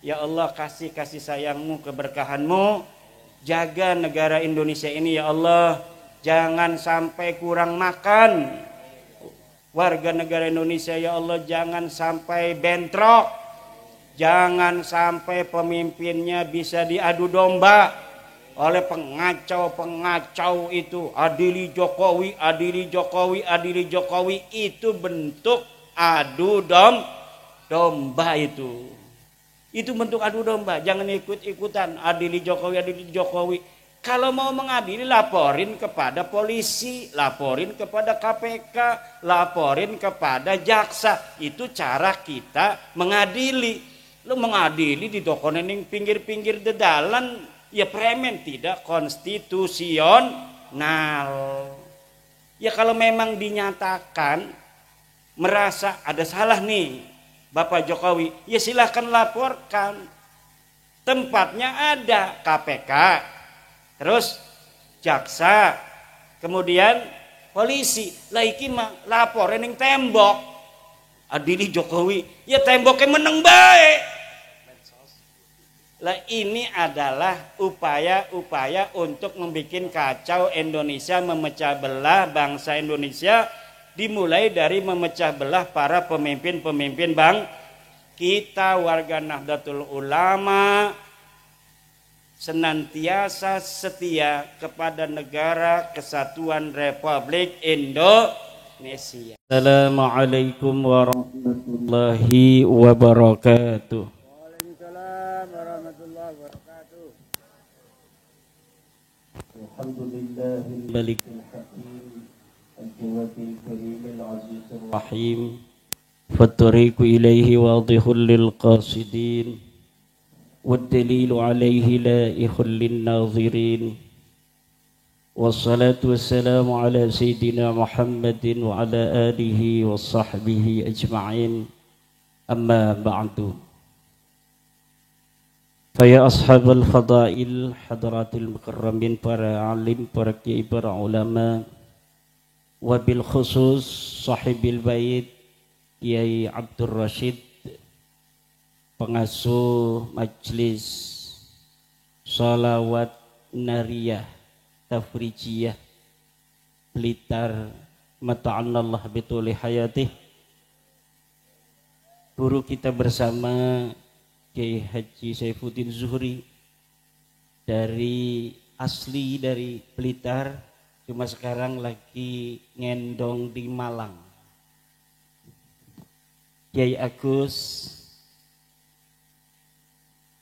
Ya Allah, kasih sayangmu, keberkahanmu, jaga negara Indonesia ini ya Allah, jangan sampai kurang makan warga negara Indonesia ya Allah, jangan sampai bentrok, jangan sampai pemimpinnya bisa diadu domba oleh pengacau itu. Adili Jokowi, adili Jokowi, adili Jokowi, itu bentuk adu domba itu bentuk adu domba. Jangan ikut-ikutan adili Jokowi, adili Jokowi. Kalau mau mengadili, laporin kepada polisi, laporin kepada KPK, laporin kepada jaksa. Itu cara kita mengadili. Lu mengadili di dokonening pinggir-pinggir dedalan, ya premen, tidak konstitusional. Ya kalau memang dinyatakan merasa ada salah nih Bapak Jokowi, ya silahkan laporkan. Tempatnya ada KPK, terus jaksa, kemudian polisi. Lah iki mah laporin yang tembok. Adili Jokowi, ya temboknya meneng baik. Lah ini adalah upaya-upaya untuk membuat kacau Indonesia, memecah belah bangsa Indonesia. Dimulai dari memecah belah para pemimpin-pemimpin kita. Warga Nahdlatul Ulama senantiasa setia kepada negara kesatuan Republik Indonesia. Assalamualaikum warahmatullahi wabarakatuh. Waalaikumsalam warahmatullahi wabarakatuh. Alhamdulillahil malikil hakim الجواد الكريم العزيز الرحيم فالطريق إليه واضح للقاصدين والدليل عليه لائح للناظرين والصلاة والسلام على سيدنا محمد وعلى آله وصحبه أجمعين أما بعد فيا أصحاب الفضائل حضرات المكرمين para alim, para kiai, para ulama, wabil khusus sahibil bait Kiai Abdul Rashid, pengasuh Majlis Shalawat Nariyah Tafrijiyah Blitar, mata'annallah bituli hayatih. Guru kita bersama Kiai Haji Saifuddin Zuhri dari Blitar, cuma sekarang lagi ngendong di Malang. Kiai Agus,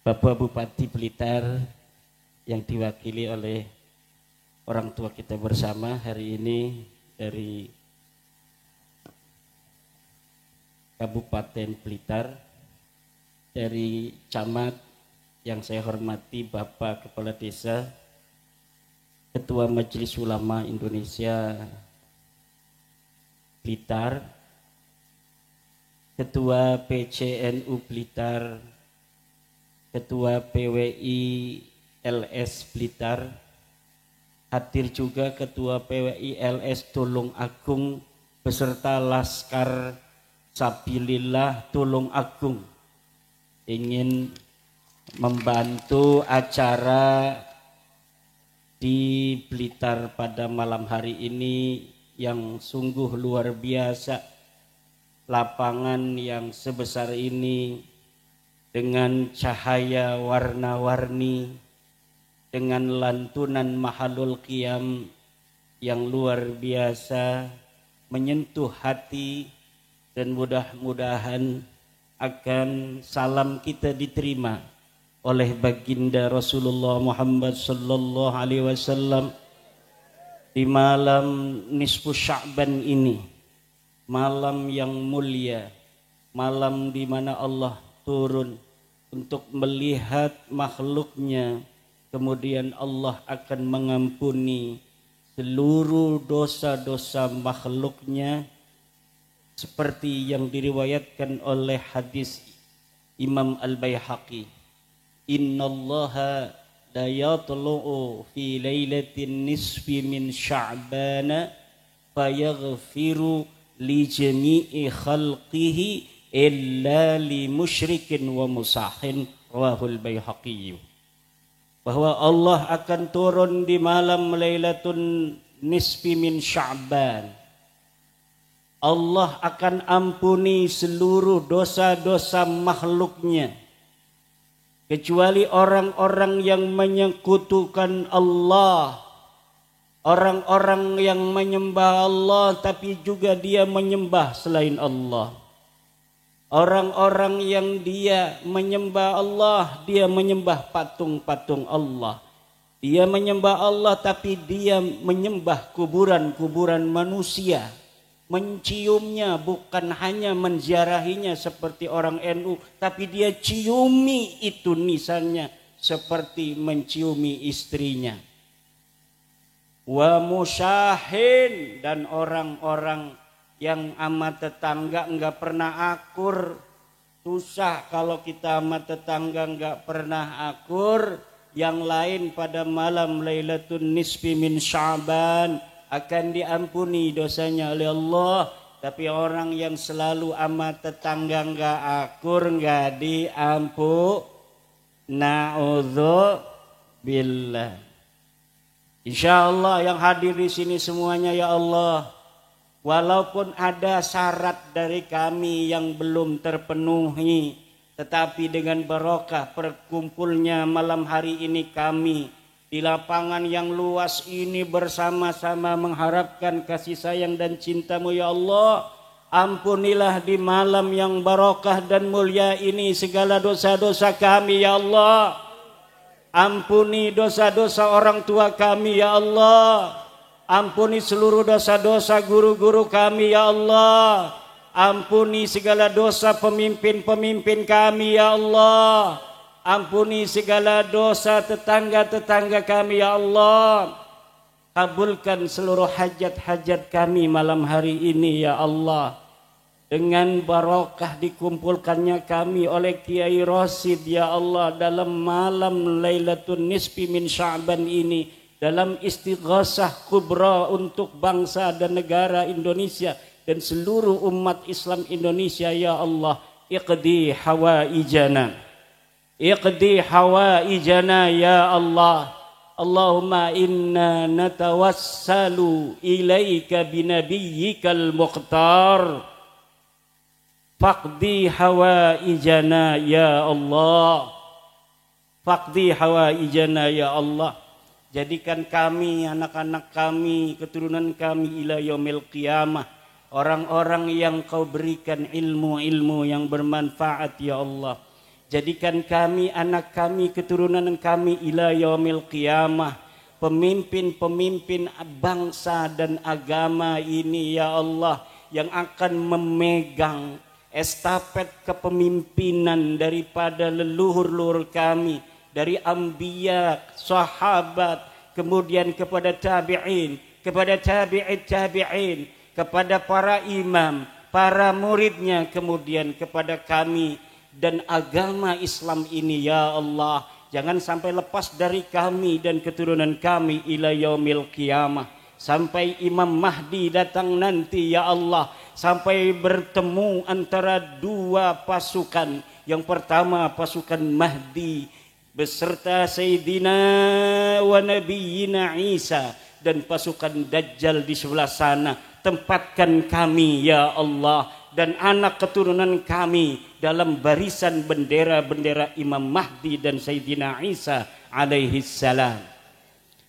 Bapak Bupati Blitar yang diwakili oleh orang tua kita bersama hari ini dari Kabupaten Blitar, dari camat yang saya hormati Bapak Kepala Desa, Ketua Majelis Ulama Indonesia Blitar, Ketua PCNU Blitar, Ketua PWI LS Blitar, hadir juga Ketua PWI LS Tulung Agung beserta Laskar Sabilillah Tulung Agung, ingin membantu acara di Blitar pada malam hari ini yang sungguh luar biasa. Lapangan yang sebesar ini dengan cahaya warna-warni, dengan lantunan mahalul qiyam yang luar biasa, menyentuh hati, dan mudah-mudahan akan salam kita diterima oleh baginda Rasulullah Muhammad sallallahu alaihi wasallam di malam nisfu Sya'ban ini, malam yang mulia, malam di mana Allah turun untuk melihat makhluknya, kemudian Allah akan mengampuni seluruh dosa-dosa makhluknya, seperti yang diriwayatkan oleh hadis Imam Al-Baihaqi, innallaha la yatlu'u fi lailatin nisfi min sya'bana fayaghfiru li jami'i khalqihi illa li musyrikin wa musahin rawahul Baihaqi, bahwa Allah akan turun di malam Lailatul Nisfi min Sya'ban. Allah akan ampuni seluruh dosa-dosa makhluknya, kecuali orang-orang yang menyekutukan Allah, orang-orang yang menyembah Allah tapi juga dia menyembah selain Allah. Orang-orang yang dia menyembah Allah, dia menyembah patung-patung Allah. Dia menyembah Allah tapi dia menyembah kuburan-kuburan manusia. Menciumnya, bukan hanya menziarahinya seperti orang NU, tapi dia ciumi itu nisannya seperti menciumi istrinya. Wa musyahin, dan orang-orang yang sama tetangga enggak pernah akur. Susah kalau kita sama tetangga enggak pernah akur. Yang lain pada malam Lailatul Nisfi min Sya'ban akan diampuni dosanya oleh Allah, tapi orang yang selalu sama tetangga enggak akur enggak diampuni. Na'udzubillah. Insyaallah yang hadir di sini semuanya ya Allah, walaupun ada syarat dari kami yang belum terpenuhi, tetapi dengan barokah perkumpulnya malam hari ini kami di lapangan yang luas ini bersama-sama mengharapkan kasih sayang dan cinta-Mu ya Allah. Ampunilah di malam yang barokah dan mulia ini segala dosa-dosa kami ya Allah. Ampuni dosa-dosa orang tua kami ya Allah. Ampuni seluruh dosa-dosa guru-guru kami ya Allah. Ampuni segala dosa pemimpin-pemimpin kami ya Allah. Ampuni segala dosa tetangga-tetangga kami ya Allah. Kabulkan seluruh hajat-hajat kami malam hari ini ya Allah. Dengan barokah dikumpulkannya kami oleh Kiai Rosid ya Allah dalam malam Lailatul Nisfi min Sya'ban ini, dalam istighasah kubra untuk bangsa dan negara Indonesia dan seluruh umat Islam Indonesia ya Allah. Iqdi hawaijana, iqdi hawaijana ya Allah. Allahumma inna natawassalu ilaika binabiyyikal mukhtar. Faqdi hawaijana ya Allah. Faqdi hawaijana ya Allah. Jadikan kami, anak-anak kami, keturunan kami ila yaumil qiyamah orang-orang yang Kau berikan ilmu-ilmu yang bermanfaat ya Allah. Jadikan kami, anak kami, keturunan kami ila yaumil qiyamah pemimpin-pemimpin bangsa dan agama ini ya Allah, yang akan memegang estafet kepemimpinan daripada leluhur-leluhur kami, dari anbiya, sahabat, kemudian kepada tabi'in, kepada tabi'it tabi'in, kepada para imam, para muridnya, kemudian kepada kami dan agama Islam ini ya Allah. Jangan sampai lepas dari kami dan keturunan kami ila yaumil qiyamah, sampai Imam Mahdi datang nanti ya Allah, sampai bertemu antara dua pasukan. Yang pertama pasukan Mahdi beserta Sayyidina wa Nabiyina Isa, dan pasukan Dajjal di sebelah sana. Tempatkan kami ya Allah dan anak keturunan kami dalam barisan bendera-bendera Imam Mahdi dan Sayyidina Isa alaihi salam.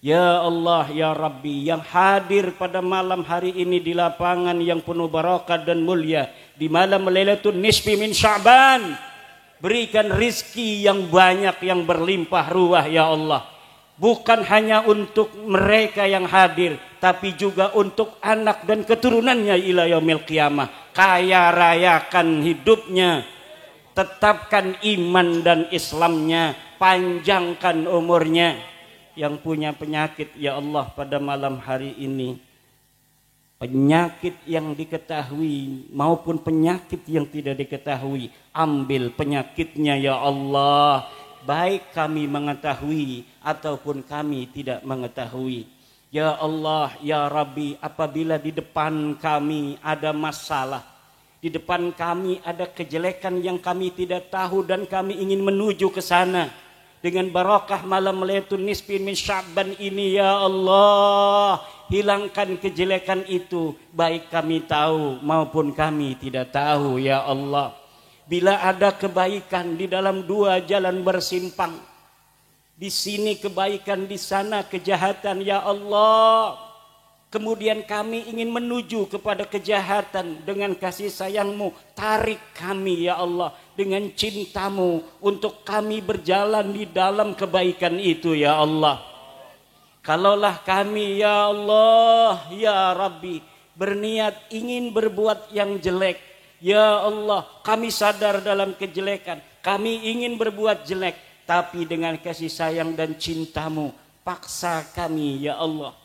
Ya Allah ya Rabbi, yang hadir pada malam hari ini di lapangan yang penuh barakah dan mulia di malam Lailatul Nisfi min Sya'ban, berikan rizki yang banyak yang berlimpah ruah ya Allah. Bukan hanya untuk mereka yang hadir, tapi juga untuk anak dan keturunannya ila yaumil qiyamah. Kaya rayakan hidupnya, tetapkan iman dan Islamnya, panjangkan umurnya. Yang punya penyakit ya Allah pada malam hari ini, penyakit yang diketahui maupun penyakit yang tidak diketahui, ambil penyakitnya ya Allah, baik kami mengetahui ataupun kami tidak mengetahui. Ya Allah ya Rabbi, apabila di depan kami ada masalah, Di depan kami ada kejelekan yang kami tidak tahu dan kami ingin menuju ke sana. Dengan barakah malam Lailatul Nisfi min Sya'ban ini ya Allah, hilangkan kejelekan itu baik kami tahu maupun kami tidak tahu ya Allah. Bila ada kebaikan di dalam dua jalan bersimpang, di sini kebaikan, di sana kejahatan ya Allah. Kemudian kami ingin menuju kepada kejahatan dengan kasih sayang-Mu. Tarik kami ya Allah dengan cinta-Mu untuk kami berjalan di dalam kebaikan itu ya Allah. Kalaulah kami ya Allah, ya Rabbi berniat ingin berbuat yang jelek, ya Allah kami sadar dalam kejelekan, kami ingin berbuat jelek, tapi dengan kasih sayang dan cinta-Mu paksa kami ya Allah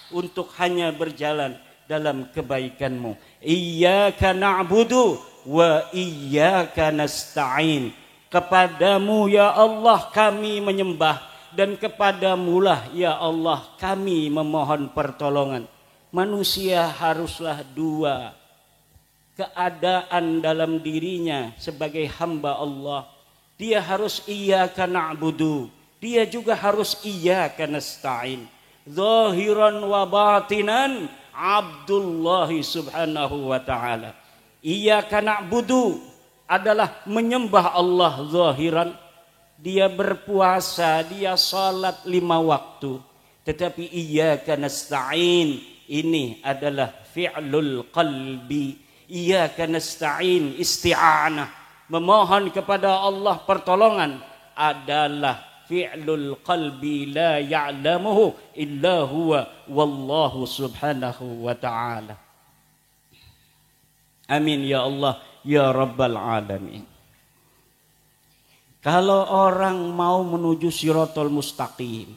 untuk hanya berjalan dalam kebaikan-Mu. Iyyaka na'budu wa iyyaka nasta'in. Kepadamu ya Allah kami menyembah dan kepadamulah ya Allah kami memohon pertolongan. Manusia haruslah dua keadaan dalam dirinya sebagai hamba Allah. Dia harus iyyaka na'budu, dia juga harus iyyaka nasta'in. Zahiran wa batinan Abdullah subhanahu wa ta'ala. Iyyaka na'budu adalah menyembah Allah zahiran. Dia berpuasa, dia salat 5 waktu. Tetapi iyyaka nasta'in ini adalah fi'lul qalbi. Iyyaka nasta'in isti'anah, memohon kepada Allah pertolongan adalah fi'lul qalbi la ya'lamuhu illa huwa wallahu subhanahu wa ta'ala. Amin ya Allah ya rabbal alamin. Kalau orang mau menuju siratal mustaqim,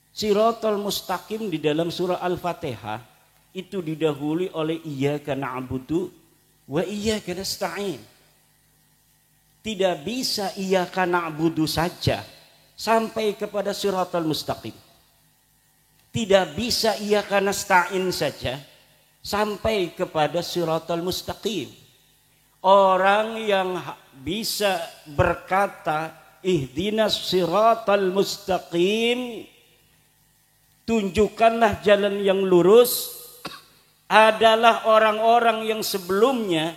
siratal mustaqim di dalam surah Al-Fatihah itu didahului oleh iyyaka na'budu wa iyyaka nasta'in. Tidak bisa iyyaka na'budu saja sampai kepada siratal mustaqim. Tidak bisa iyyaka nasta'in saja sampai kepada siratal mustaqim. Orang yang bisa berkata ihdinas siratal mustaqim, tunjukkanlah jalan yang lurus, adalah orang-orang yang sebelumnya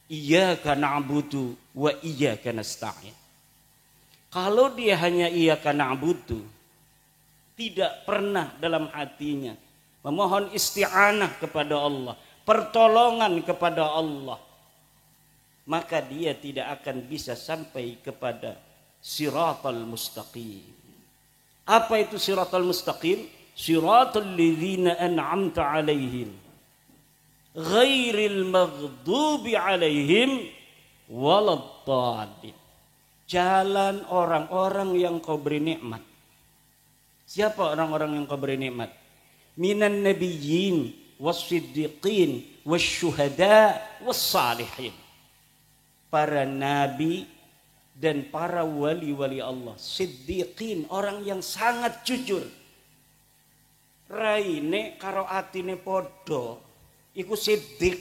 iyyaka na'budu wa iyyaka nasta'in. Kalau dia hanya iyyaka na'budu, tidak pernah dalam hatinya memohon isti'anah kepada Allah, pertolongan kepada Allah, maka dia tidak akan bisa sampai kepada siratal mustaqim. Apa itu siratal mustaqim? Siratal ladzina an'amta 'alaihim ghairil maghdubi 'alaihim waladdallin. Jalan orang-orang yang Kau beri nikmat. Siapa orang-orang yang Kau beri nikmat? Minan nabiyyin was-siddiqin wasyuhada was-salihin. Para nabi dan para wali-wali Allah. Siddiqin, orang yang sangat jujur. Raine karo atine podo, iku siddiq.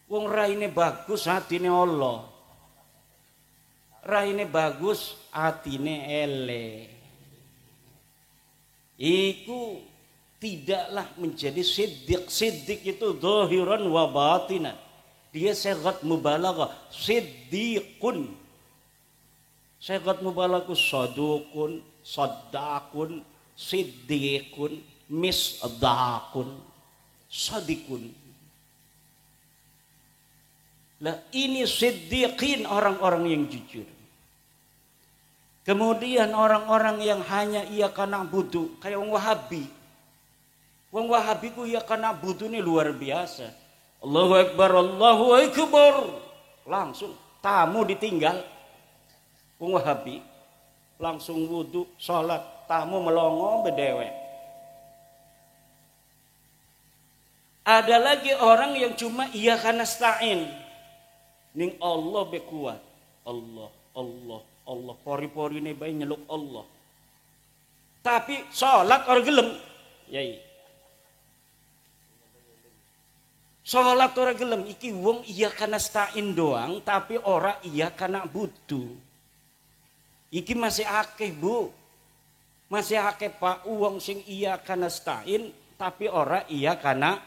Wong raine bagus, atine Allah. Raine bagus, atine ele. Iku tidaklah menjadi siddiq. Siddiq itu zahiran wa batinan. Dia sigat mubalaghah, siddiqun. Sigat mubalaghah sadukun, saddaqun, siddiqun, misdaqun, sadikun. Lah ini siddiqin, orang-orang yang jujur. Kemudian orang-orang yang hanya iyyaka na'budu, kayak wong Wahabi. Wong Wahabi ku iyyaka na'budu ini luar biasa. Allahu Akbar, Allahu Akbar. Langsung tamu ditinggal. Wong Wahabi langsung wudu, salat, tamu melongo bedewe. Ada lagi orang yang cuma iyyaka nasta'in. Ning Allah be kuat. Allah, Allah, Allah, pori-pori ini bayi nyeluk Allah. Tapi salat orang gelem. Yai. Salat ora gelem iki wong iya kana stain doang tapi ora iya kana butuh. Iki masih akeh, Bu. Masih akeh Pak wong sing iya kana stain tapi ora iya kana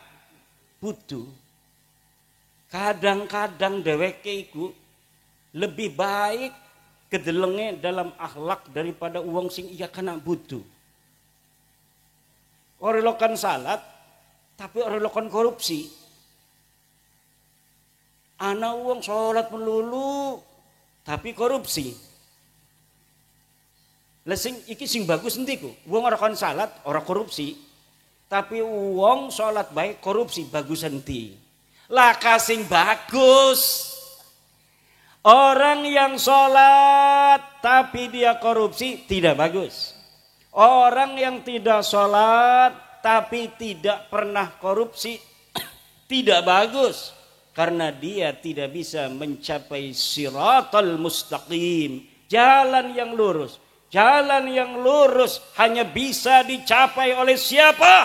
butuh. Kadang-kadang dheweke iku lebih baik kedelenge dalam akhlak daripada wong sing iya kana butuh. Ora lakukan salat tapi ora lakukan korupsi. Ana wong salat melulu tapi korupsi. Lah sing iki sing bagus endi ku? Wong ora kon salat, ora korupsi. Tapi wong salat baik korupsi bagus endi? Lah sing bagus. Orang yang salat tapi dia korupsi tidak bagus. Orang yang tidak salat tapi tidak pernah korupsi tidak bagus. Karena dia tidak bisa mencapai siratal mustaqim. Jalan yang lurus. Jalan yang lurus hanya bisa dicapai oleh siapa?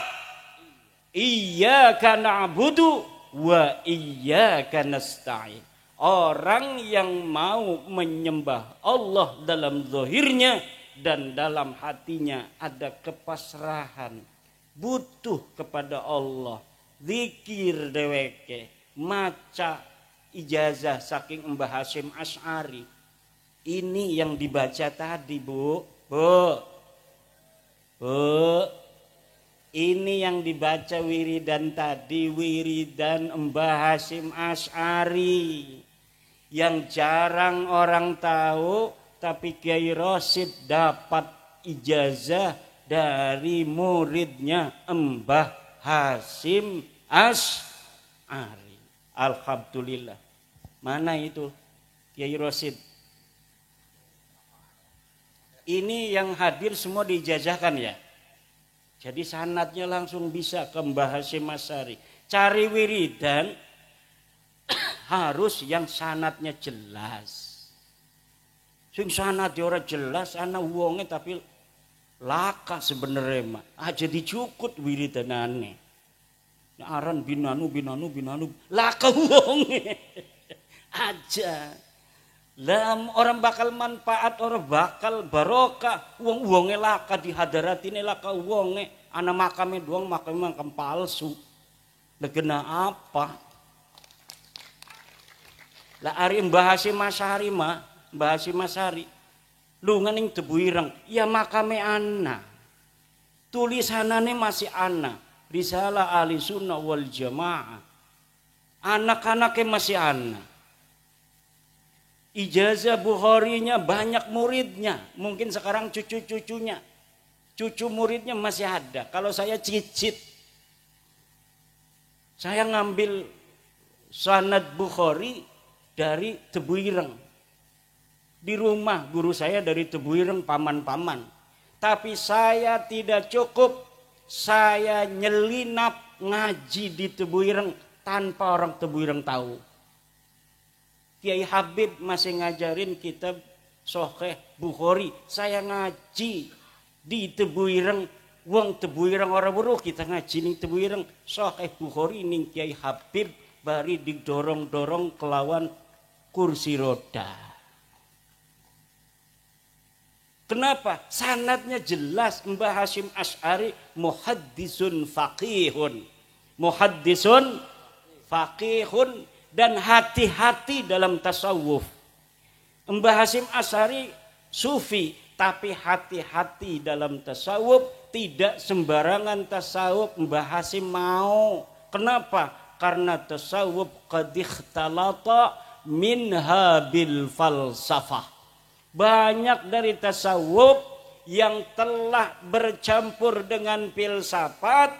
Iyyaka na'budu wa iyyaka nasta'in. Orang yang mau menyembah Allah dalam zahirnya dan dalam hatinya ada kepasrahan. Butuh kepada Allah. Zikir dheweke. Maca ijazah saking Mbah Hasyim Asy'ari. Ini yang dibaca tadi, Bu. Ini yang dibaca wiridan tadi, wiridan Mbah Hasyim Asy'ari. Yang jarang orang tahu, tapi Kiai Rasyid dapat ijazah dari muridnya Mbah Hasyim Asy'ari. Alhamdulillah. Mana itu Kiai Rasyid? Ini yang hadir semua diijazahkan ya. Jadi sanadnya langsung bisa ke Mbah Hasyim Asy'ari. Cari wiridan harus yang sanadnya jelas. Sing sanad ora jelas ana wonge tapi laka sebenarnya mah. Aja dicukut wiridanane. Aran binanu laka wonge aja. Lah orang bakal manfaat, orang bakal barokah. Wonge laka di hadaratine laka wonge. Ana makame doang makam palsu. Legena apa? Lah ari Mbah Hasyim Asy'ari mah, Mbah Hasyim Asy'ari lunga ning Tebu Ireng, ya makame ana. Tulisanane masih ana. Risalah Ahli Sunnah wal Jamaah. Anak-anaknya masih anak. Ijazah Bukharinya banyak muridnya. Mungkin sekarang cucu-cucunya. Cucu muridnya masih ada. Kalau saya cicit. Saya ngambil sanad Bukhari dari Tebu Ireng. Di rumah guru saya dari Tebu Ireng paman-paman. Tapi saya tidak cukup. Saya nyelinap ngaji di Tebu Ireng tanpa orang Tebu Ireng tahu. Kiai Habib masih ngajarin kitab Sahih Bukhari. Saya ngaji di Tebu Ireng. Wong Tebu Ireng ora weruh kita ngaji ning Tebu Ireng Sahih Bukhari ning Kiai Habib bari didorong-dorong kelawan kursi roda. Kenapa? Sanadnya jelas. Mbah Hasyim Asy'ari muhaddisun faqihun. Muhaddisun faqihun dan hati-hati dalam tasawuf. Mbah Hasyim Asy'ari sufi tapi hati-hati dalam tasawuf, tidak sembarangan tasawuf Mbah Hasyim mau. Kenapa? Karena tasawuf qad ikhtalata minha bil falsafah. Banyak dari tasawuf yang telah bercampur dengan filsafat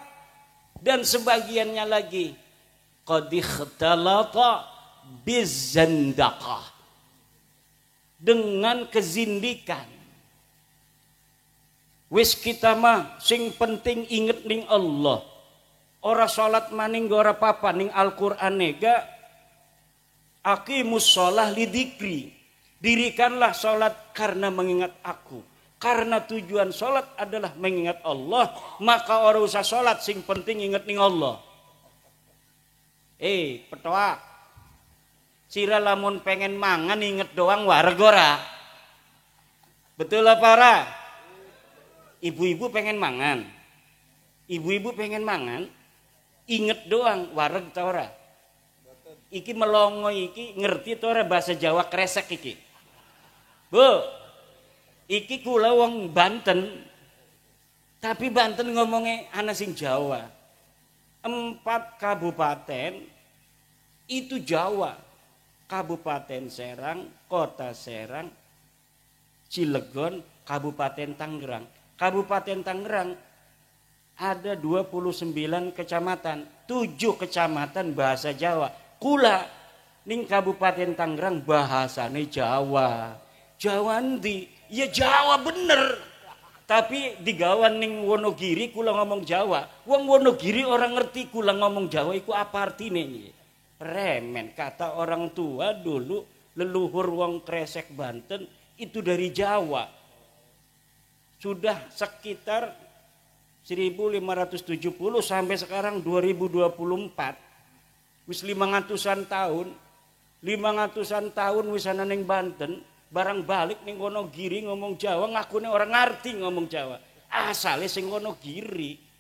dan sebagiannya lagi qad ikhtalata bizzandaqah, dengan kezindikan. Wis kita mah sing penting inget ning Allah. Ora salat maning ora apa-apa ning Al-Qur'an nega aqimus shalah lidzikri. Dirikanlah salat karena mengingat aku. Karena tujuan salat adalah mengingat Allah, maka ora usah salat sing penting inget ning Allah. Petoa. Sira lamun pengen mangan inget doang wareg ora? Betul apa ora? Ibu-ibu pengen mangan. Ibu-ibu pengen mangan, inget doang wareg ta ora? Iki melongo iki ngerti ta ora bahasa Jawa kresek iki? Bu, iki kula wong Banten. Tapi Banten ngomongnya ana sing Jawa. 4 kabupaten itu Jawa. Kabupaten Serang, Kota Serang, Cilegon, Kabupaten Tangerang. Kabupaten Tangerang ada 29 kecamatan, 7 kecamatan bahasa Jawa. Kula ning Kabupaten Tangerang bahasane Jawa. Jawa ndi? Ya Jawa bener. Tapi digawan ning Wonogiri kula ngomong Jawa. Wong Wonogiri orang ngerti kula ngomong Jawa iku apa artine? Remen. Kata orang tua dulu leluhur wong Kresek Banten itu dari Jawa. Sudah sekitar 1570 sampai sekarang 2024. Wis 500-an tahun. 500-an tahun wis ana ning Banten. Barang balik ning Wonogiri ngomong Jawa, ngakune orang ngerti ngomong Jawa. Asale sing Wonogiri.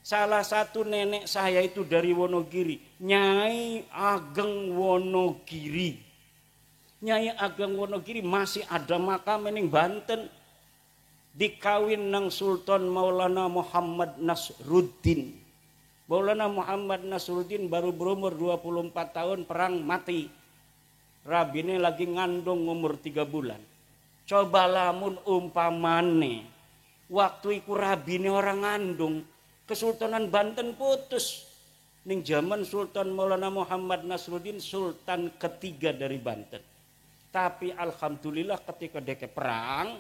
Salah satu nenek saya itu dari Wonogiri, Nyai Ageng Wonogiri. Nyai Ageng Wonogiri masih ada makam ning Banten. Dikawin nang Sultan Maulana Muhammad Nasruddin. Maulana Muhammad Nasruddin baru berumur 24 tahun perang mati. Rabine lagi ngandung umur 3 bulan. Coba lamun umpamane waktu iku rabine orang ngandung, Kesultanan Banten putus. Ning zaman Sultan Maulana Muhammad Nasruddin sultan ketiga dari Banten. Tapi alhamdulillah ketika deke perang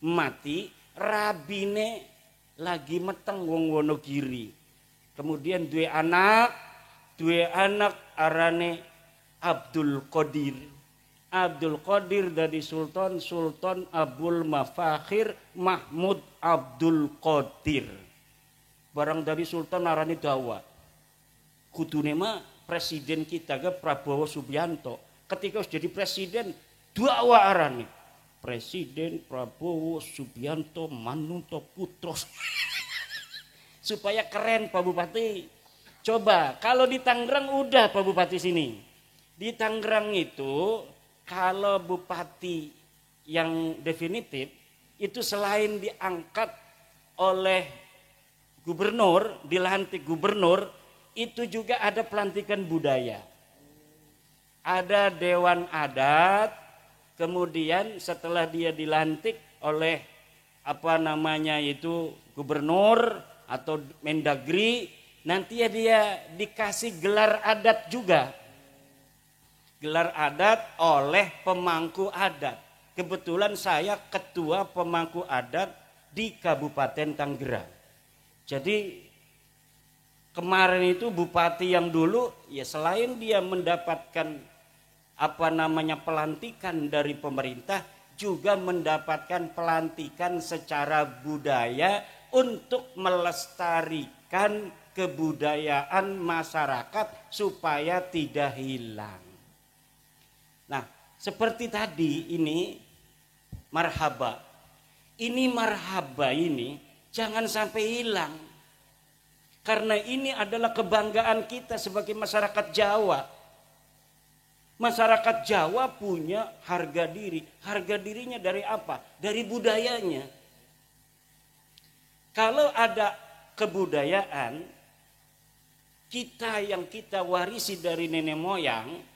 mati, rabine lagi meteng wong Wonogiri. Kemudian dua anak arane Abdul Qadir. Abdul Qadir dari Sultan Abdul Mafakhir Mahmud Abdul Qadir. Barang dari Sultan arani dawa. Kudune mah presiden kita ke Prabowo Subianto. Ketika harus jadi presiden dawa arani. Presiden Prabowo Subianto Manunto Putros. Supaya keren Pak Bupati. Coba kalau di Tangerang udah Pak Bupati sini. Di Tangerang itu kalau bupati yang definitif itu selain diangkat oleh gubernur, dilantik gubernur, itu juga ada pelantikan budaya. Ada dewan adat, kemudian setelah dia dilantik oleh gubernur atau Mendagri, nanti ya dia dikasih gelar adat juga. Gelar adat oleh pemangku adat. Kebetulan saya ketua pemangku adat di Kabupaten Tangerang. Jadi kemarin itu bupati yang dulu ya selain dia mendapatkan pelantikan dari pemerintah, juga mendapatkan pelantikan secara budaya untuk melestarikan kebudayaan masyarakat supaya tidak hilang. Nah, seperti tadi ini marhaba. Ini marhaba ini jangan sampai hilang. Karena ini adalah kebanggaan kita sebagai masyarakat Jawa. Masyarakat Jawa punya harga diri. Harga dirinya dari apa? Dari budayanya. Kalau ada kebudayaan yang kita warisi dari nenek moyang,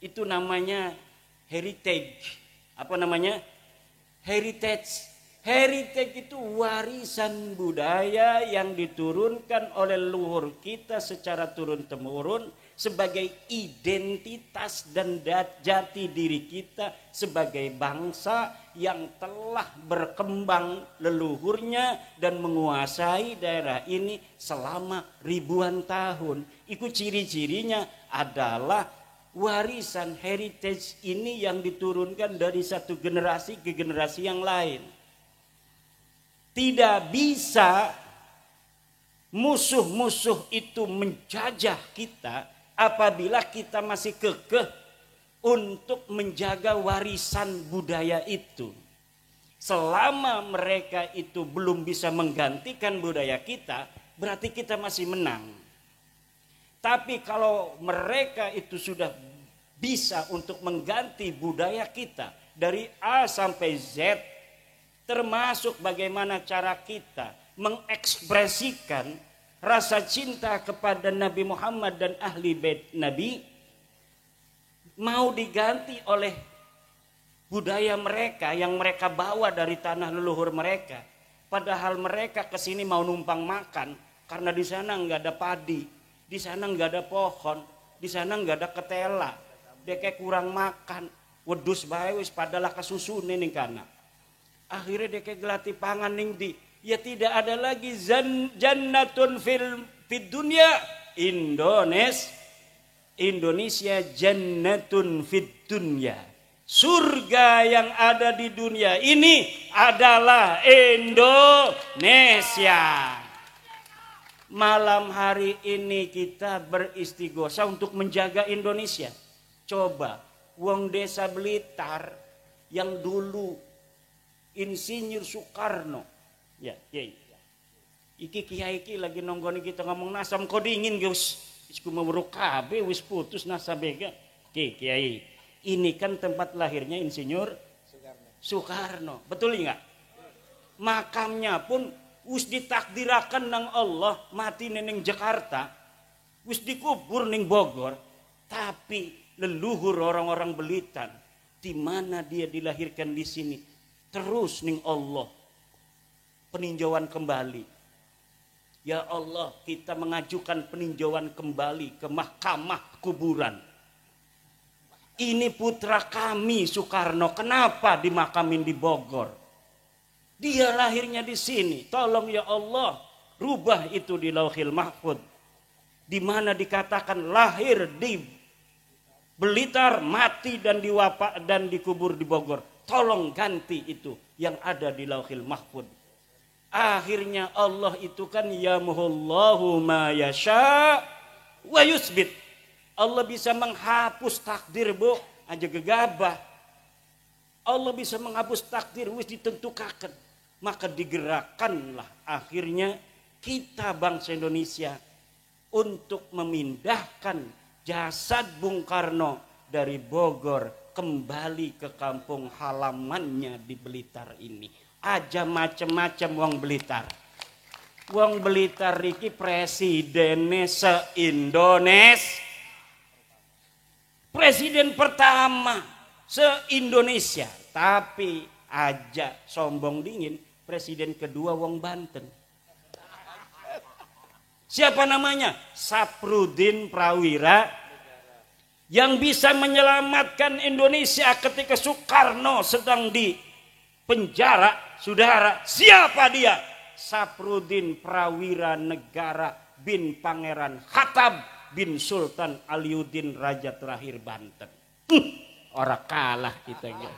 itu namanya heritage. Apa namanya? Heritage. Heritage itu warisan budaya yang diturunkan oleh leluhur kita secara turun-temurun sebagai identitas dan jati diri kita sebagai bangsa yang telah berkembang leluhurnya dan menguasai daerah ini selama ribuan tahun. Itu ciri-cirinya adalah warisan heritage ini yang diturunkan dari satu generasi ke generasi yang lain. Tidak bisa musuh-musuh itu menjajah kita apabila kita masih kekeh untuk menjaga warisan budaya itu. Selama mereka itu belum bisa menggantikan budaya kita, berarti kita masih menang. Tapi kalau mereka itu sudah bisa untuk mengganti budaya kita dari A sampai Z, termasuk bagaimana cara kita mengekspresikan rasa cinta kepada Nabi Muhammad dan ahli bait Nabi, mau diganti oleh budaya mereka yang mereka bawa dari tanah leluhur mereka. Padahal mereka kesini mau numpang makan karena di sana nggak ada padi, di sana nggak ada pohon, di sana nggak ada ketela. Dia kayak kurang makan, wedus bae wis padalah kesusune ning kana. Akhirnya dia kayak gelati pangan ning di. Ya tidak ada lagi jannatun fid dunya Indonesia jannatun fid dunya. Surga yang ada di dunia ini adalah Indonesia. Malam hari ini kita beristighosa untuk menjaga Indonesia. Coba wong desa Blitar yang dulu Insinyur Soekarno, ya. Iki kiai iki lagi nonggoni kita ngomong nasam kok dingin Gus. Isku memeruk kabeh wis putus nasabega. Kiai. Ini kan tempat lahirnya Insinyur Soekarno. Betul enggak? Makamnya pun wis ditakdirakan nang Allah mati ning Jakarta. Wis dikubur ning Bogor. Tapi leluhur orang-orang Belitan di mana dia dilahirkan di sini terus ning Allah peninjauan kembali. Ya Allah, kita mengajukan peninjauan kembali ke mahkamah kuburan. Ini putra kami Soekarno, kenapa dimakamin di Bogor? Dia lahirnya di sini. Tolong ya Allah, rubah itu di Lauhil Mahfuz. Di mana dikatakan lahir di Blitar, mati dan dikubur di Bogor. Tolong ganti itu yang ada di Lauhil Mahfuz. Akhirnya Allah itu kan yamhullahu ma yasha wa yusbit. Allah bisa menghapus takdir, Bu, aja gegabah. Allah bisa menghapus takdir wis ditentukan. Maka digerakkanlah akhirnya kita bangsa Indonesia untuk memindahkan jasad Bung Karno dari Bogor kembali ke kampung halamannya di Blitar ini. Aja macam-macam wong Blitar. Wong Blitar iki presidene se-Indonesia. Presiden pertama se-Indonesia. Tapi aja sombong dingin, presiden kedua wong Banten. Siapa namanya? Saprudin Prawira, yang bisa menyelamatkan Indonesia ketika Soekarno sedang di penjara. Saudara, siapa dia? Saprudin Prawira Negara bin Pangeran Hatab bin Sultan Aliuddin Raja terakhir Banten. Orang kalah kita ya.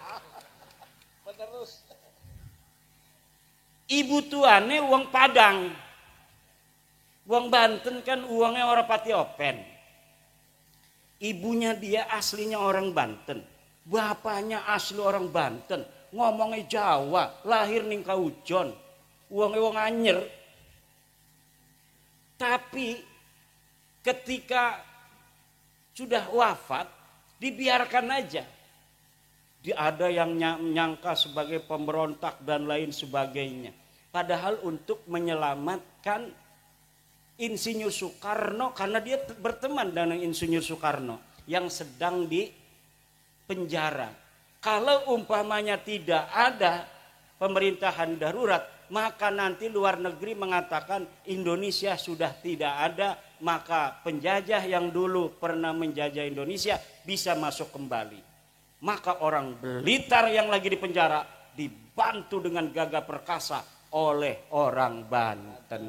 Ibu tuane wong Padang. Wong Banten kan uangnya orang pati open. Ibunya dia aslinya orang Banten. Bapaknya asli orang Banten. Ngomongnya Jawa, lahir ning Kaujon. Uangnya wong anyer. Tapi ketika sudah wafat, dibiarkan aja. Ada yang menyangka sebagai pemberontak dan lain sebagainya. Padahal untuk menyelamatkan Insinyur Soekarno, karena dia berteman dengan Insinyur Soekarno yang sedang di penjara. Kalau umpamanya tidak ada pemerintahan darurat, maka nanti luar negeri mengatakan Indonesia sudah tidak ada, maka penjajah yang dulu pernah menjajah Indonesia bisa masuk kembali. Maka orang Blitar yang lagi di penjara dibantu dengan gagah perkasa oleh orang Banten.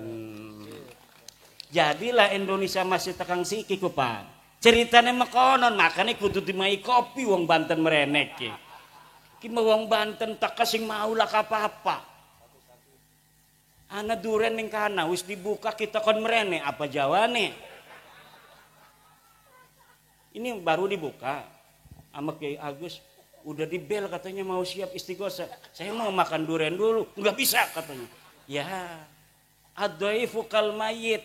Jadilah Indonesia masih tekang siki kupan. Ceritanya mekonon, makanya kudu dimai kopi wong Banten merenek ki. Ki wong Banten tak kasing maulah apa-apa. Ana duren ning kana wis dibuka kita kon merene apa jawane. Ini baru dibuka sama Kiai Agus, udah di bel katanya mau siap istighosah. Saya mau makan durian dulu, nggak bisa katanya. Ya, ad-dhaifu kal mayit.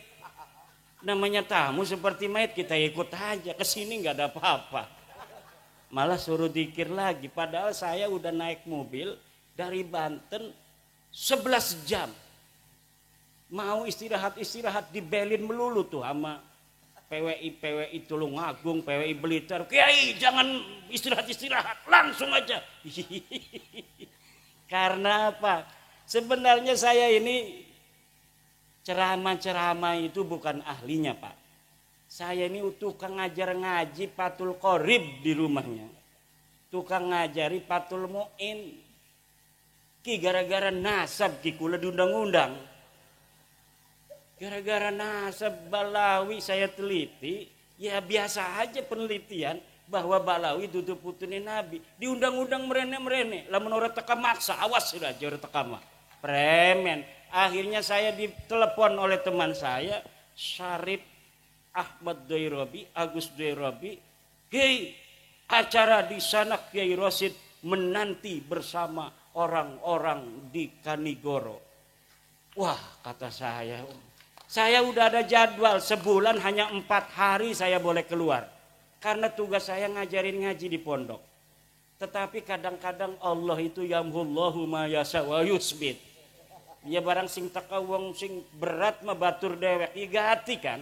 Namanya tamu seperti mayit, kita ikut aja. Kesini nggak ada apa-apa. Malah suruh dikir lagi. Padahal saya udah naik mobil dari Banten 11 jam. Mau istirahat dibelin melulu tuh sama PWI Tulungagung, PWI Blitar. Kiai jangan istirahat, langsung aja. Karena apa? Sebenarnya saya ini ceramah itu bukan ahlinya, Pak. Saya ini tukang ngajar ngaji Patul Qorib di rumahnya. Tukang ngajari Patul Mu'in. Ki gara-gara nasab ki kula diundang-undang. Gara-gara nasab Balawi saya teliti, ya biasa aja penelitian bahwa Balawi duduk putune Nabi. Diundang-undang merene-merene, lamun ora teka maksa, awas sudah aja ora teka mah. Premen. Akhirnya saya ditelepon oleh teman saya, Syarif Ahmad Doirobi, Agus Doirobi. Kiai, acara di sana Kiai Rosid menanti bersama orang-orang di Kanigoro. Wah, kata saya udah ada jadwal, sebulan hanya 4 hari saya boleh keluar. Karena tugas saya ngajarin ngaji di pondok. Tetapi kadang-kadang Allah itu yamhullahu ma yasha wa yusbit. Ya barang sing teka wong sing berat mah batur dewek igati kan.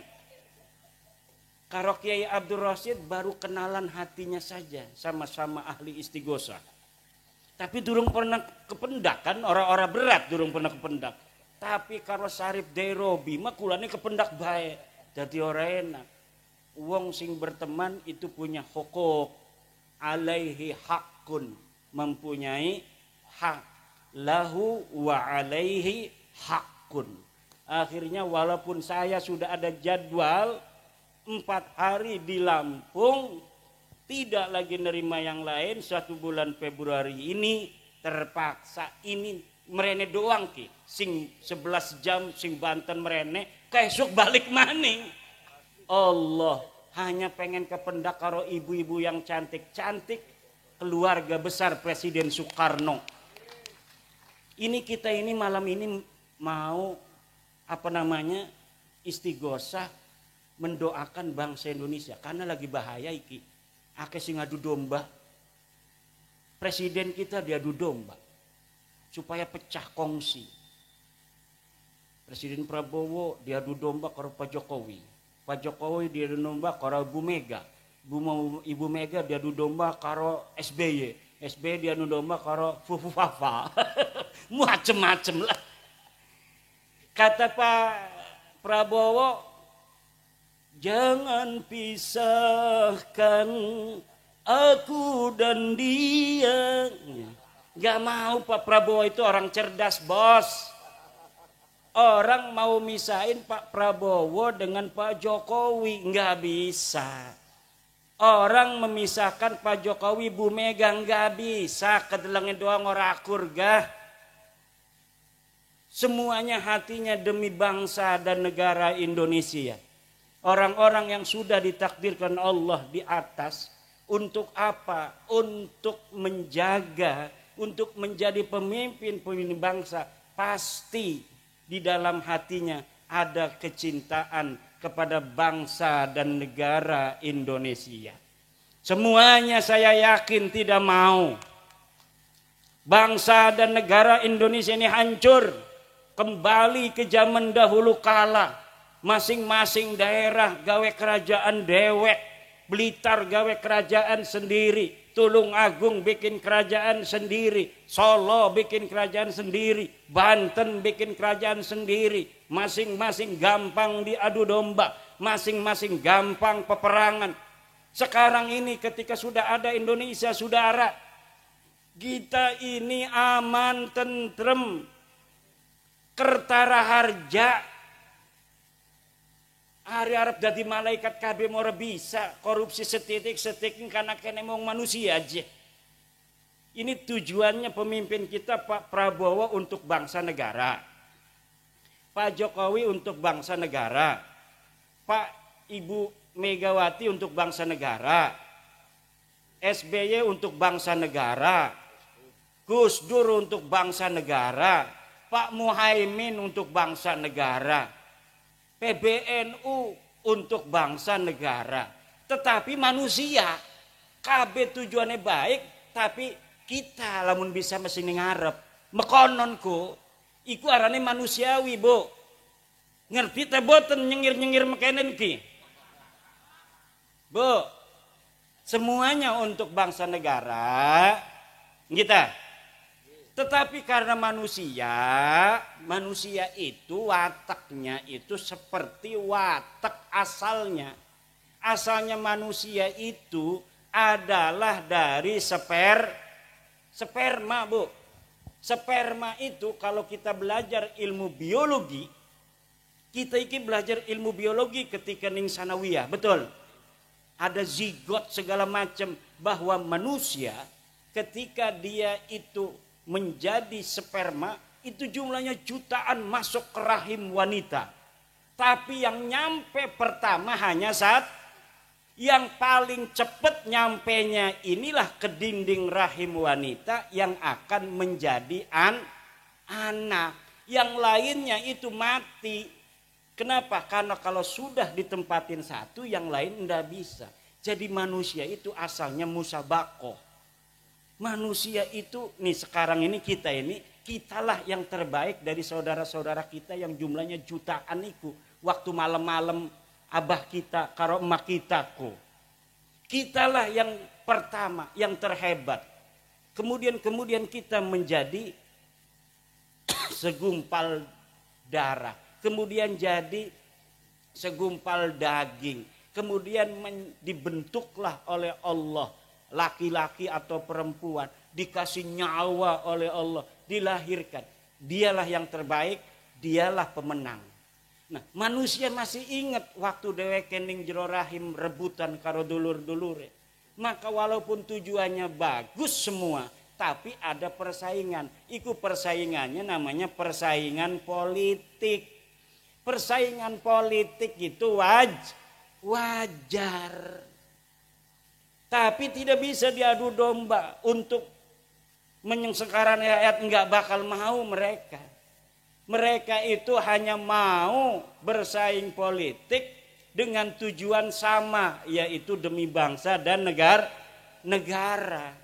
Karo Kiai Abdul Rasyid baru kenalan hatinya saja, sama-sama ahli istighosah. Tapi durung pernah kependak kan, orang-orang berat durung pernah kependak. Tapi karo Syarif Dairobi mah kulane kependak bae. Dadi ora enak. Wong sing berteman itu punya hukuk, alaihi hakun, mempunyai hak, lahu wa alaihi hakun. Akhirnya walaupun saya sudah ada jadwal 4 hari di Lampung, tidak lagi nerima yang lain. 1 bulan Februari ini terpaksa ini merene doang ki, sing 11 jam sing Banten merene, keesuk balik maning. Allah hanya pengen kependak karo ibu-ibu yang cantik-cantik, keluarga besar Presiden Soekarno. Ini kita ini malam ini mau istighosah mendoakan bangsa Indonesia karena lagi bahaya iki. Akeh sing adu domba. Presiden kita diadu domba supaya pecah kongsi. Presiden Prabowo diadu domba karo Pak Jokowi. Pak Jokowi diadu domba karo Ibu Mega. Ibu Mega diadu domba karo SBY. SBY diadu domba karo Fufu Fafa. Macem-macem lah. Kata Pak Prabowo, jangan pisahkan aku dan dia. Gak mau. Pak Prabowo itu orang cerdas, bos. Orang mau misahin Pak Prabowo dengan Pak Jokowi, gak bisa. Orang memisahkan Pak Jokowi Bu Mega gak bisa. Kedelengnya doang ora akur gah. Semuanya hatinya demi bangsa dan negara Indonesia. Orang-orang yang sudah ditakdirkan Allah di atas untuk apa? Untuk menjaga, untuk menjadi pemimpin bangsa. Pasti di dalam hatinya ada kecintaan kepada bangsa dan negara Indonesia. Semuanya saya yakin tidak mau bangsa dan negara Indonesia ini hancur, kembali ke zaman dahulu kala. Masing-masing daerah gawe kerajaan dewek, Blitar gawe kerajaan sendiri, Tulungagung bikin kerajaan sendiri, Solo bikin kerajaan sendiri, Banten bikin kerajaan sendiri. Masing-masing gampang diadu domba, masing-masing gampang peperangan. Sekarang ini ketika sudah ada Indonesia, saudara, kita ini aman, tentrem, kertara harja. Hari Arab jadi malaikat kabeh mau bisa korupsi setitik karena kena mau manusia aja. Ini tujuannya pemimpin kita Pak Prabowo untuk bangsa negara. Pak Jokowi untuk bangsa negara, Pak Ibu Megawati untuk bangsa negara, SBY untuk bangsa negara, Gus Dur untuk bangsa negara, Pak Muhaimin untuk bangsa negara, PBNU untuk bangsa negara. Tetapi manusia KB tujuannya baik, tapi kita lamun bisa mesin ngarep mekononku iku arane manusiawi, Bu. Ngerti teh boten nyengir-nyengir mekenen ki? Bu, semuanya untuk bangsa negara kita. Tetapi karena manusia itu wataknya itu seperti watak asalnya. Asalnya manusia itu adalah dari sperma, Bu. Sperma itu kalau kita belajar ilmu biologi, kita ini belajar ilmu biologi ketika ning sanawiyah, betul? Ada zigot segala macam, bahwa manusia ketika dia itu menjadi sperma itu jumlahnya jutaan masuk ke rahim wanita. Tapi yang nyampe pertama hanya yang paling cepat nyampenya inilah ke dinding rahim wanita yang akan menjadi anak. Yang lainnya itu mati. Kenapa? Karena kalau sudah ditempatin satu, yang lain enggak bisa. Jadi manusia itu asalnya musabakoh. Manusia itu nih sekarang ini kitalah yang terbaik dari saudara-saudara kita yang jumlahnya jutaan itu. Waktu malam-malam abah kita karo emak kitaku. Kitalah yang pertama, yang terhebat. Kemudian kita menjadi segumpal darah. Kemudian jadi segumpal daging. Kemudian dibentuklah oleh Allah. Laki-laki atau perempuan. Dikasih nyawa oleh Allah. Dilahirkan. Dialah yang terbaik. Dialah pemenang. Nah, manusia masih ingat waktu dewek ning jero rahim rebutan karo dulur-dulure. Maka walaupun tujuannya bagus semua, tapi ada persaingan. Iku persaingannya namanya persaingan politik. Persaingan politik itu wajar. Tapi tidak bisa diadu domba untuk menyengsarakan rakyat, enggak bakal mau mereka. Mereka itu hanya mau bersaing politik dengan tujuan sama, yaitu demi bangsa dan negara.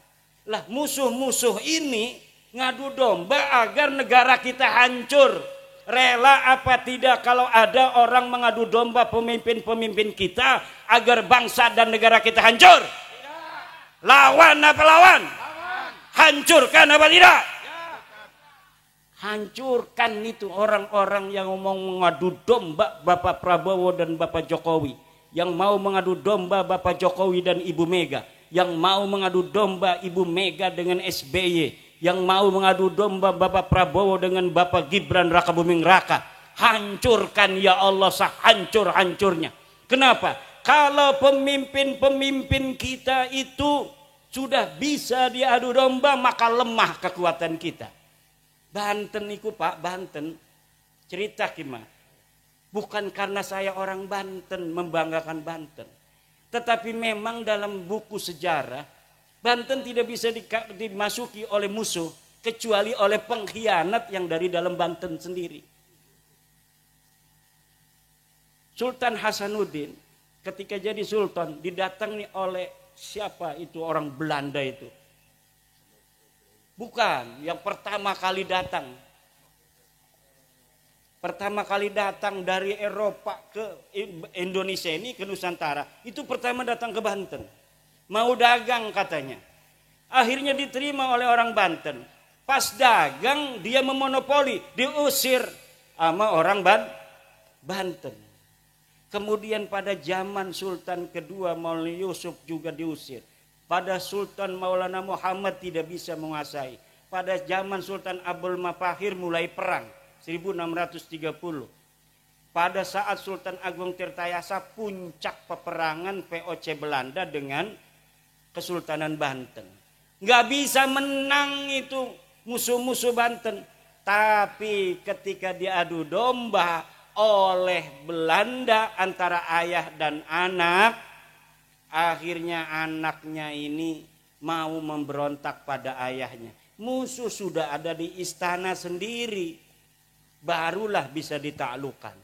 Lah musuh-musuh ini ngadu domba agar negara kita hancur. Rela apa tidak kalau ada orang mengadu domba pemimpin-pemimpin kita agar bangsa dan negara kita hancur? Lawan apa lawan? Hancurkan apa tidak? Hancurkan itu orang-orang yang mau mengadu domba Bapak Prabowo dan Bapak Jokowi. Yang mau mengadu domba Bapak Jokowi dan Ibu Mega. Yang mau mengadu domba Ibu Mega dengan SBY. Yang mau mengadu domba Bapak Prabowo dengan Bapak Gibran Raka Buming Raka. Hancurkan ya Allah sehancur-hancurnya. Kenapa? Kalau pemimpin-pemimpin kita itu sudah bisa diadu domba, maka lemah kekuatan kita. Banten niku Pak, Banten cerita gimana? Bukan karena saya orang Banten membanggakan Banten, tetapi memang dalam buku sejarah Banten tidak bisa dimasuki oleh musuh kecuali oleh pengkhianat yang dari dalam Banten sendiri. Sultan Hasanuddin ketika jadi sultan didatangi oleh siapa itu orang Belanda itu? Bukan, yang pertama kali datang. Pertama kali datang dari Eropa ke Indonesia ini, ke Nusantara. Itu pertama datang ke Banten. Mau dagang katanya. Akhirnya diterima oleh orang Banten. Pas dagang dia memonopoli, diusir sama orang Banten. Kemudian pada zaman Sultan kedua Maulana Yusuf juga diusir. Pada Sultan Maulana Muhammad tidak bisa menguasai. Pada zaman Sultan Abdul Mafahir mulai perang 1630. Pada saat Sultan Agung Tirtayasa puncak peperangan VOC Belanda dengan Kesultanan Banten. Nggak bisa menang itu musuh-musuh Banten. Tapi ketika diadu domba oleh Belanda antara ayah dan anak, akhirnya anaknya ini mau memberontak pada ayahnya. Musuh sudah ada di istana sendiri, barulah bisa ditaklukkan.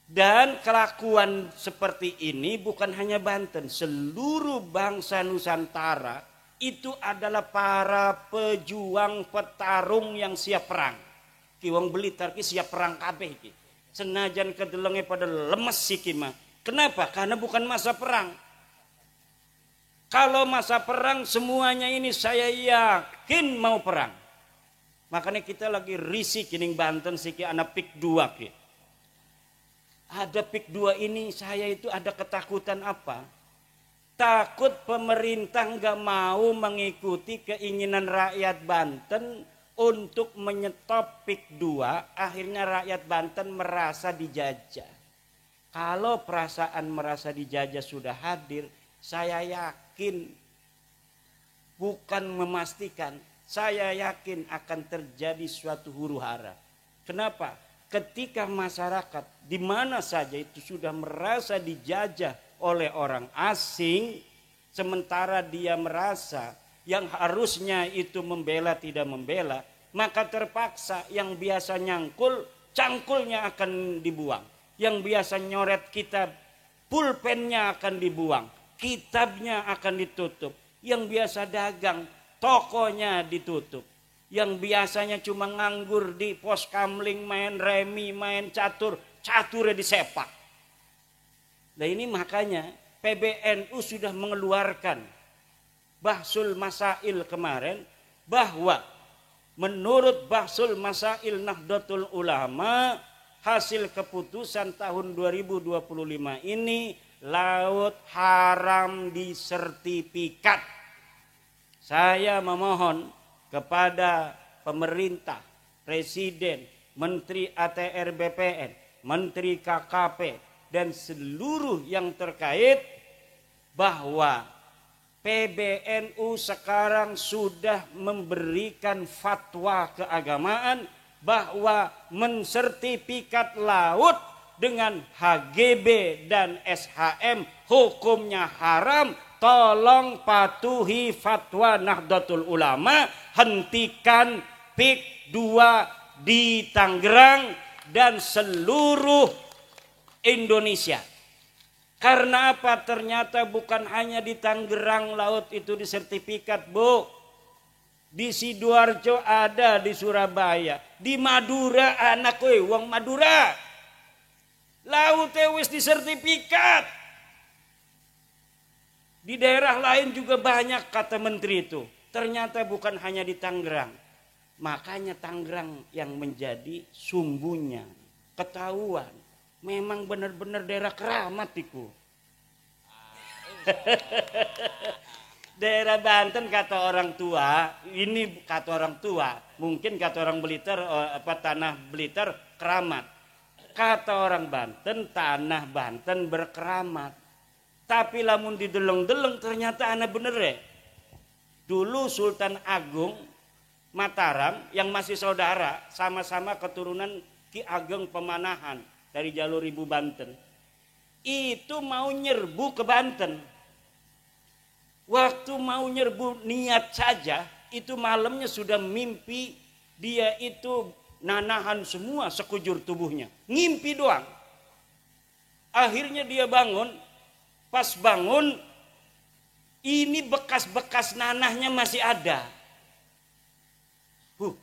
Dan kelakuan seperti ini bukan hanya Banten, seluruh bangsa Nusantara itu adalah para pejuang petarung yang siap perang. Ki wong Blitar ki siap perang kabeh ki. Senajan kedelenge pada lemes iki mah. Kenapa? Karena bukan masa perang. Kalau masa perang semuanya ini saya yakin mau perang. Makanya kita lagi risih kining Banten siki anak pik 2 ki. Ada pik 2 ini saya itu ada ketakutan apa? Takut pemerintah nggak mau mengikuti keinginan rakyat Banten untuk menyetop PIK 2, akhirnya rakyat Banten merasa dijajah. Kalau perasaan merasa dijajah sudah hadir, saya yakin, bukan memastikan, saya yakin akan terjadi suatu huru hara. Kenapa? Ketika masyarakat di mana saja itu sudah merasa dijajah oleh orang asing, sementara dia merasa yang harusnya itu membela tidak membela, maka terpaksa yang biasa nyangkul, cangkulnya akan dibuang. Yang biasa nyoret kitab, pulpennya akan dibuang, kitabnya akan ditutup. Yang biasa dagang, tokonya ditutup. Yang biasanya cuma nganggur di pos kamling, main remi, main catur, caturnya disepak. Nah ini makanya PBNU sudah mengeluarkan Bahsul Masail kemarin, bahwa menurut Bahsul Masail Nahdlatul Ulama, hasil keputusan tahun 2025 ini laut haram disertifikat. Saya memohon kepada pemerintah, presiden, menteri ATR BPN, menteri KKP, dan seluruh yang terkait, bahwa PBNU sekarang sudah memberikan fatwa keagamaan bahwa mensertifikat laut dengan HGB dan SHM hukumnya haram. Tolong patuhi fatwa Nahdlatul Ulama, hentikan PIK 2 di Tangerang dan seluruh Indonesia. Karena apa? Ternyata bukan hanya di Tangerang laut itu disertifikat, Bu. Di Sidoarjo ada, di Surabaya, di Madura, anak wong Madura. Laut wis disertifikat. Di daerah lain juga banyak, kata menteri itu. Ternyata bukan hanya di Tangerang. Makanya Tangerang yang menjadi sumbunya. Ketahuan. Memang benar-benar daerah keramat itu. Daerah Banten kata orang tua, ini kata orang tua, mungkin kata orang Blitar, tanah Blitar keramat. Kata orang Banten, tanah Banten berkeramat. Tapi lamun dideleng-deleng ternyata anak bener ya. Dulu Sultan Agung Mataram yang masih saudara, sama-sama keturunan Ki Ageng Pemanahan dari jalur Ibu Banten, itu mau nyerbu ke Banten. Waktu mau nyerbu niat saja, itu malamnya sudah mimpi dia itu nanahan semua sekujur tubuhnya. Ngimpi doang. Akhirnya dia bangun, pas bangun ini bekas-bekas nanahnya masih ada.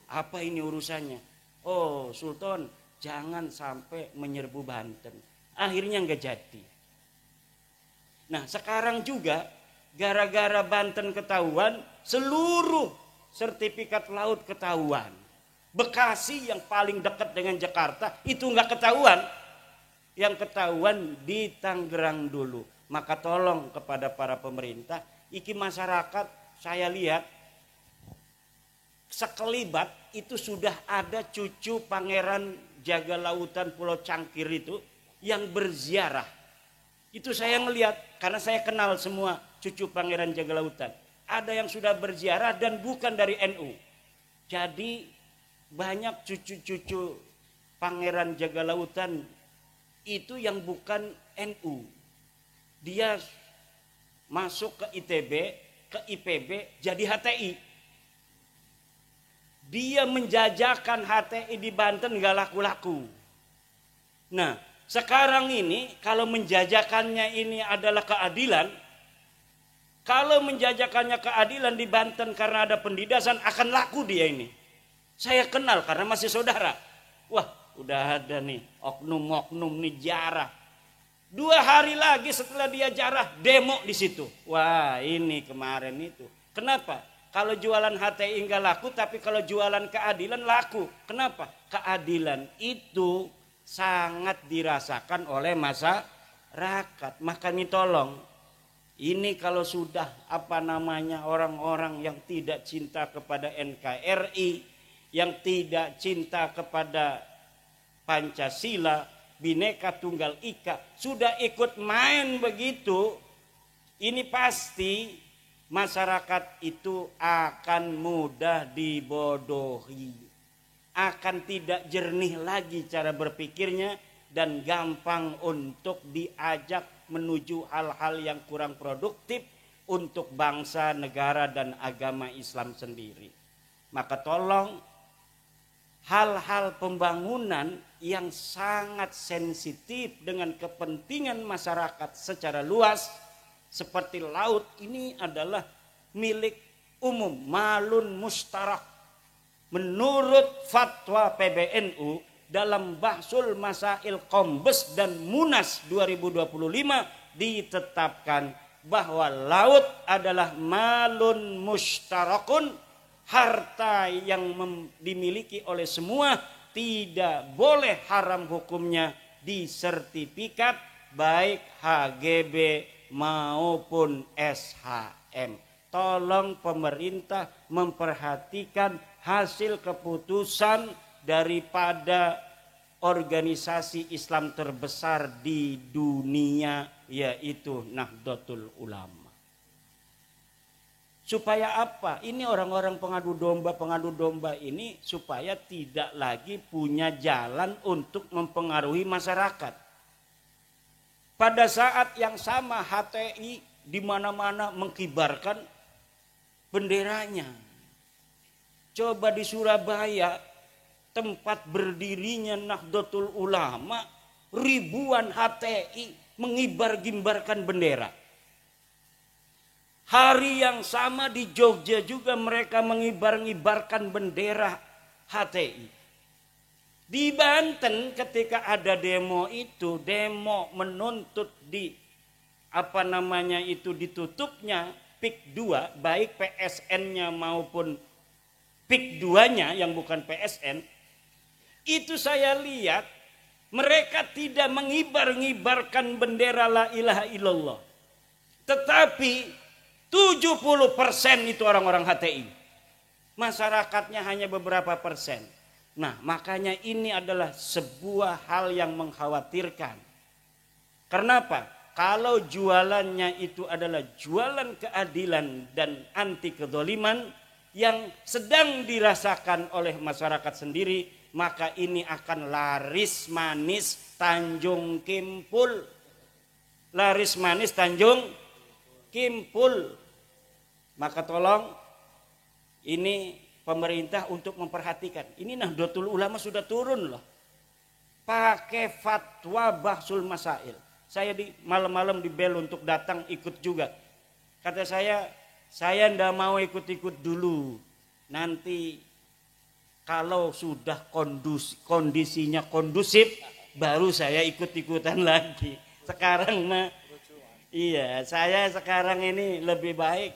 Apa ini urusannya? Oh, Sultan, jangan sampai menyerbu Banten. Akhirnya nggak jadi. Nah sekarang juga gara-gara Banten ketahuan, seluruh sertifikat laut ketahuan. Bekasi yang paling dekat dengan Jakarta itu nggak ketahuan. Yang ketahuan di Tangerang dulu. Maka tolong kepada para pemerintah, iki masyarakat saya lihat sekelibat itu sudah ada cucu Pangeran Jaga Lautan Pulau Cangkir itu yang berziarah. Itu saya ngelihat karena saya kenal semua cucu Pangeran Jaga Lautan. Ada yang sudah berziarah dan bukan dari NU. Jadi banyak cucu-cucu Pangeran Jaga Lautan itu yang bukan NU. Dia masuk ke ITB, ke IPB, jadi HTI. Dia menjajakan HTI di Banten gak laku-laku. Nah, sekarang ini kalau menjajakannya ini adalah keadilan, kalau menjajakannya keadilan di Banten karena ada pendidasan, akan laku dia ini. Saya kenal karena masih saudara. Wah, udah ada nih oknum-oknum nih jarah. 2 hari lagi setelah dia jarah, demo di situ. Wah, ini kemarin itu. Kenapa? Kalau jualan HTI enggak laku, tapi kalau jualan keadilan laku. Kenapa? Keadilan itu sangat dirasakan oleh masyarakat. Makanya tolong, ini kalau sudah orang-orang yang tidak cinta kepada NKRI, yang tidak cinta kepada Pancasila, Bhinneka Tunggal Ika, sudah ikut main begitu, ini pasti masyarakat itu akan mudah dibodohi, akan tidak jernih lagi cara berpikirnya, dan gampang untuk diajak menuju hal-hal yang kurang produktif untuk bangsa, negara, dan agama Islam sendiri. Maka tolong, hal-hal pembangunan yang sangat sensitif dengan kepentingan masyarakat secara luas seperti laut ini adalah milik umum, malun mustarak. Menurut fatwa PBNU dalam Bahsul Masail Kombes dan Munas 2025 ditetapkan bahwa laut adalah malun mustarakun, harta yang dimiliki oleh semua, tidak boleh haram hukumnya disertifikat baik HGB maupun SHM. Tolong pemerintah memperhatikan hasil keputusan daripada organisasi Islam terbesar di dunia, yaitu Nahdlatul Ulama. Supaya apa? Ini orang-orang pengadu domba ini supaya tidak lagi punya jalan untuk mempengaruhi masyarakat. Pada saat yang sama HTI di mana-mana mengkibarkan benderanya. Coba di Surabaya, tempat berdirinya Nahdlatul Ulama, ribuan HTI mengibar-gimbarkan bendera. Hari yang sama di Jogja juga mereka mengibar-ngibarkan bendera HTI. Di Banten ketika ada demo itu, demo menuntut ditutupnya PIK 2, baik PSN-nya maupun PIK 2-nya yang bukan PSN, itu saya lihat mereka tidak mengibar-ngibarkan bendera la ilaha illallah. Tetapi 70% itu orang-orang HTI. Masyarakatnya hanya beberapa persen. Nah, makanya ini adalah sebuah hal yang mengkhawatirkan. Kenapa? Kalau jualannya itu adalah jualan keadilan dan anti kezaliman yang sedang dirasakan oleh masyarakat sendiri, maka ini akan laris manis Tanjung Kimpul. Laris manis Tanjung Kimpul. Maka tolong ini pemerintah untuk memperhatikan. Ini Nahdlatul Ulama sudah turun loh. Pakai fatwa Bahsul Masail. Saya di malam-malam di bel untuk datang ikut juga. Kata saya ndak mau ikut-ikut dulu. Nanti kalau sudah kondisinya kondusif, baru saya ikut-ikutan lagi. Sekarang mah, iya, saya sekarang ini lebih baik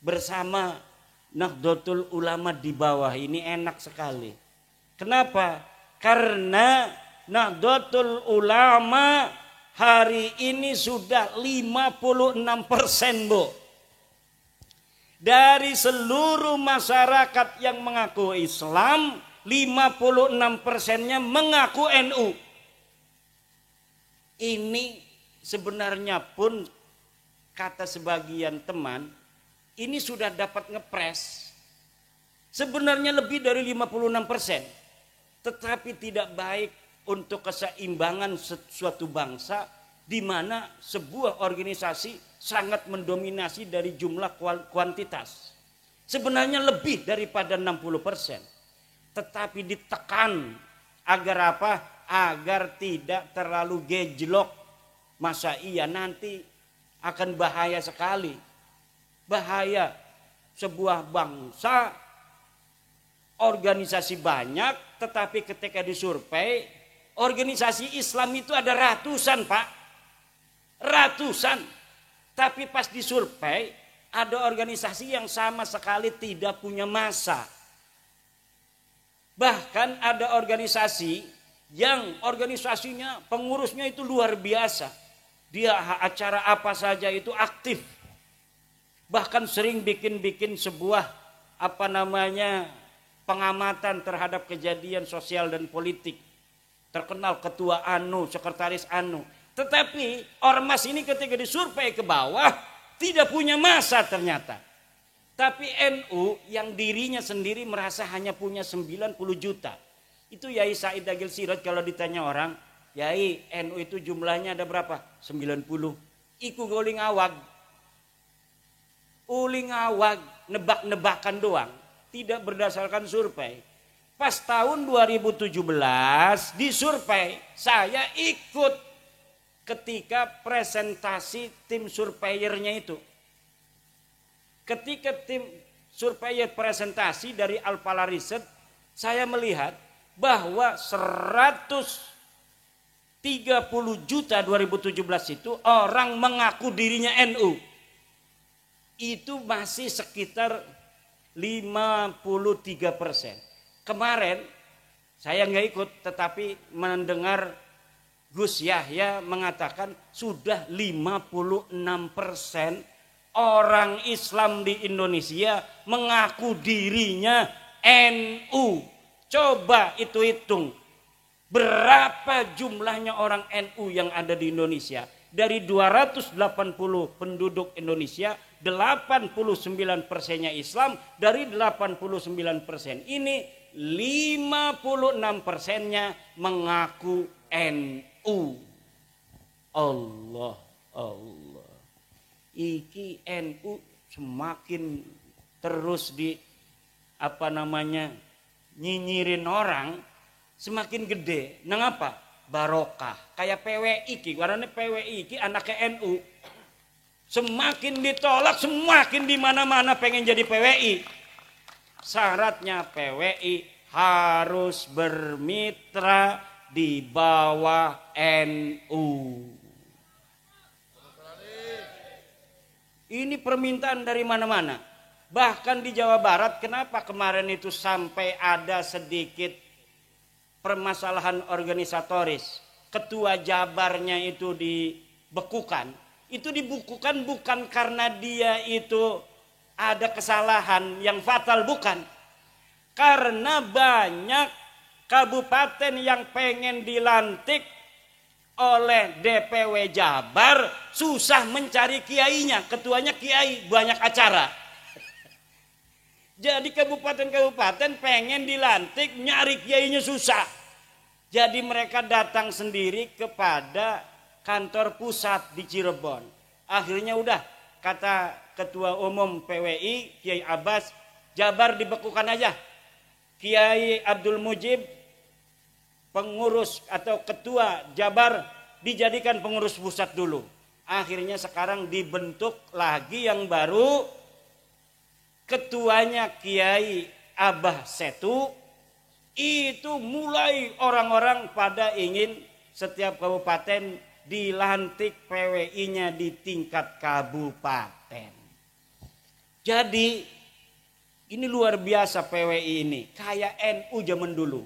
bersama Nahdlatul Ulama di bawah ini enak sekali. Kenapa? Karena Nahdlatul Ulama hari ini sudah 56%, Bu. Dari seluruh masyarakat yang mengaku Islam, 56%-nya mengaku NU. Ini sebenarnya pun kata sebagian teman, ini sudah dapat ngepres Sebenarnya lebih dari 56%. Tetapi tidak baik untuk keseimbangan suatu bangsa di mana sebuah organisasi sangat mendominasi dari jumlah kuantitas. Sebenarnya lebih daripada 60%. Tetapi ditekan agar apa? Agar tidak terlalu gejlok. Masa iya nanti akan bahaya sekali. Bahaya sebuah bangsa organisasi banyak, tetapi ketika disurvei, organisasi Islam itu ada ratusan, Pak. Ratusan. Tapi pas disurvei, ada organisasi yang sama sekali tidak punya massa. Bahkan ada organisasi yang organisasinya, pengurusnya itu luar biasa. Dia acara apa saja itu aktif. Bahkan sering bikin sebuah pengamatan terhadap kejadian sosial dan politik. Terkenal ketua anu, sekretaris anu. Tetapi ormas ini ketika disurvei ke bawah tidak punya massa ternyata. Tapi NU yang dirinya sendiri merasa hanya punya 90 juta. Itu Yai Said Agil Siraj kalau ditanya orang, Yai NU itu jumlahnya ada berapa? 90. Iku uling awag. Uling awag, nebak-nebakan doang. Tidak berdasarkan survei. Pas tahun 2017 disurvei, saya ikut ketika presentasi tim surveyornya itu. Ketika tim surveyor presentasi dari Alpala Riset, saya melihat bahwa 130 juta 2017 itu orang mengaku dirinya NU. Itu masih sekitar 53%. Kemarin saya nggak ikut, tetapi mendengar Gus Yahya mengatakan sudah 56% orang Islam di Indonesia mengaku dirinya NU. Coba itu hitung. Berapa jumlahnya orang NU yang ada di Indonesia? Dari 280 penduduk Indonesia, 89%-nya Islam. Dari 89% ini 56%-nya mengaku NU. Allah. Iki NU semakin terus nyinyirin orang, semakin gede. Nang apa? Barokah. Kayak PWI ki, karena PWI ki anaknya NU. Semakin ditolak, semakin di mana-mana pengen jadi PWI. Syaratnya PWI harus bermitra di bawah NU. Ini permintaan dari mana-mana. Bahkan di Jawa Barat, kenapa kemarin itu sampai ada sedikit permasalahan organisatoris. Ketua Jabarnya itu dibekukan. Itu dibukukan bukan karena dia itu ada kesalahan yang fatal, bukan. Karena banyak kabupaten yang pengen dilantik oleh DPW Jabar susah mencari kiainya, ketuanya kiai banyak acara. Jadi kabupaten-kabupaten pengen dilantik nyari kiainya susah. Jadi mereka datang sendiri kepada kantor pusat di Cirebon. Akhirnya udah kata Ketua Umum PWI Kiai Abbas, Jabar dibekukan aja. Kiai Abdul Mujib pengurus atau ketua Jabar dijadikan pengurus pusat dulu. Akhirnya sekarang dibentuk lagi yang baru, ketuanya Kiai Abah Setu. Itu mulai orang-orang pada ingin setiap kabupaten dilantik PWI-nya di tingkat kabupaten. Jadi ini luar biasa PWI ini, kayak NU zaman dulu.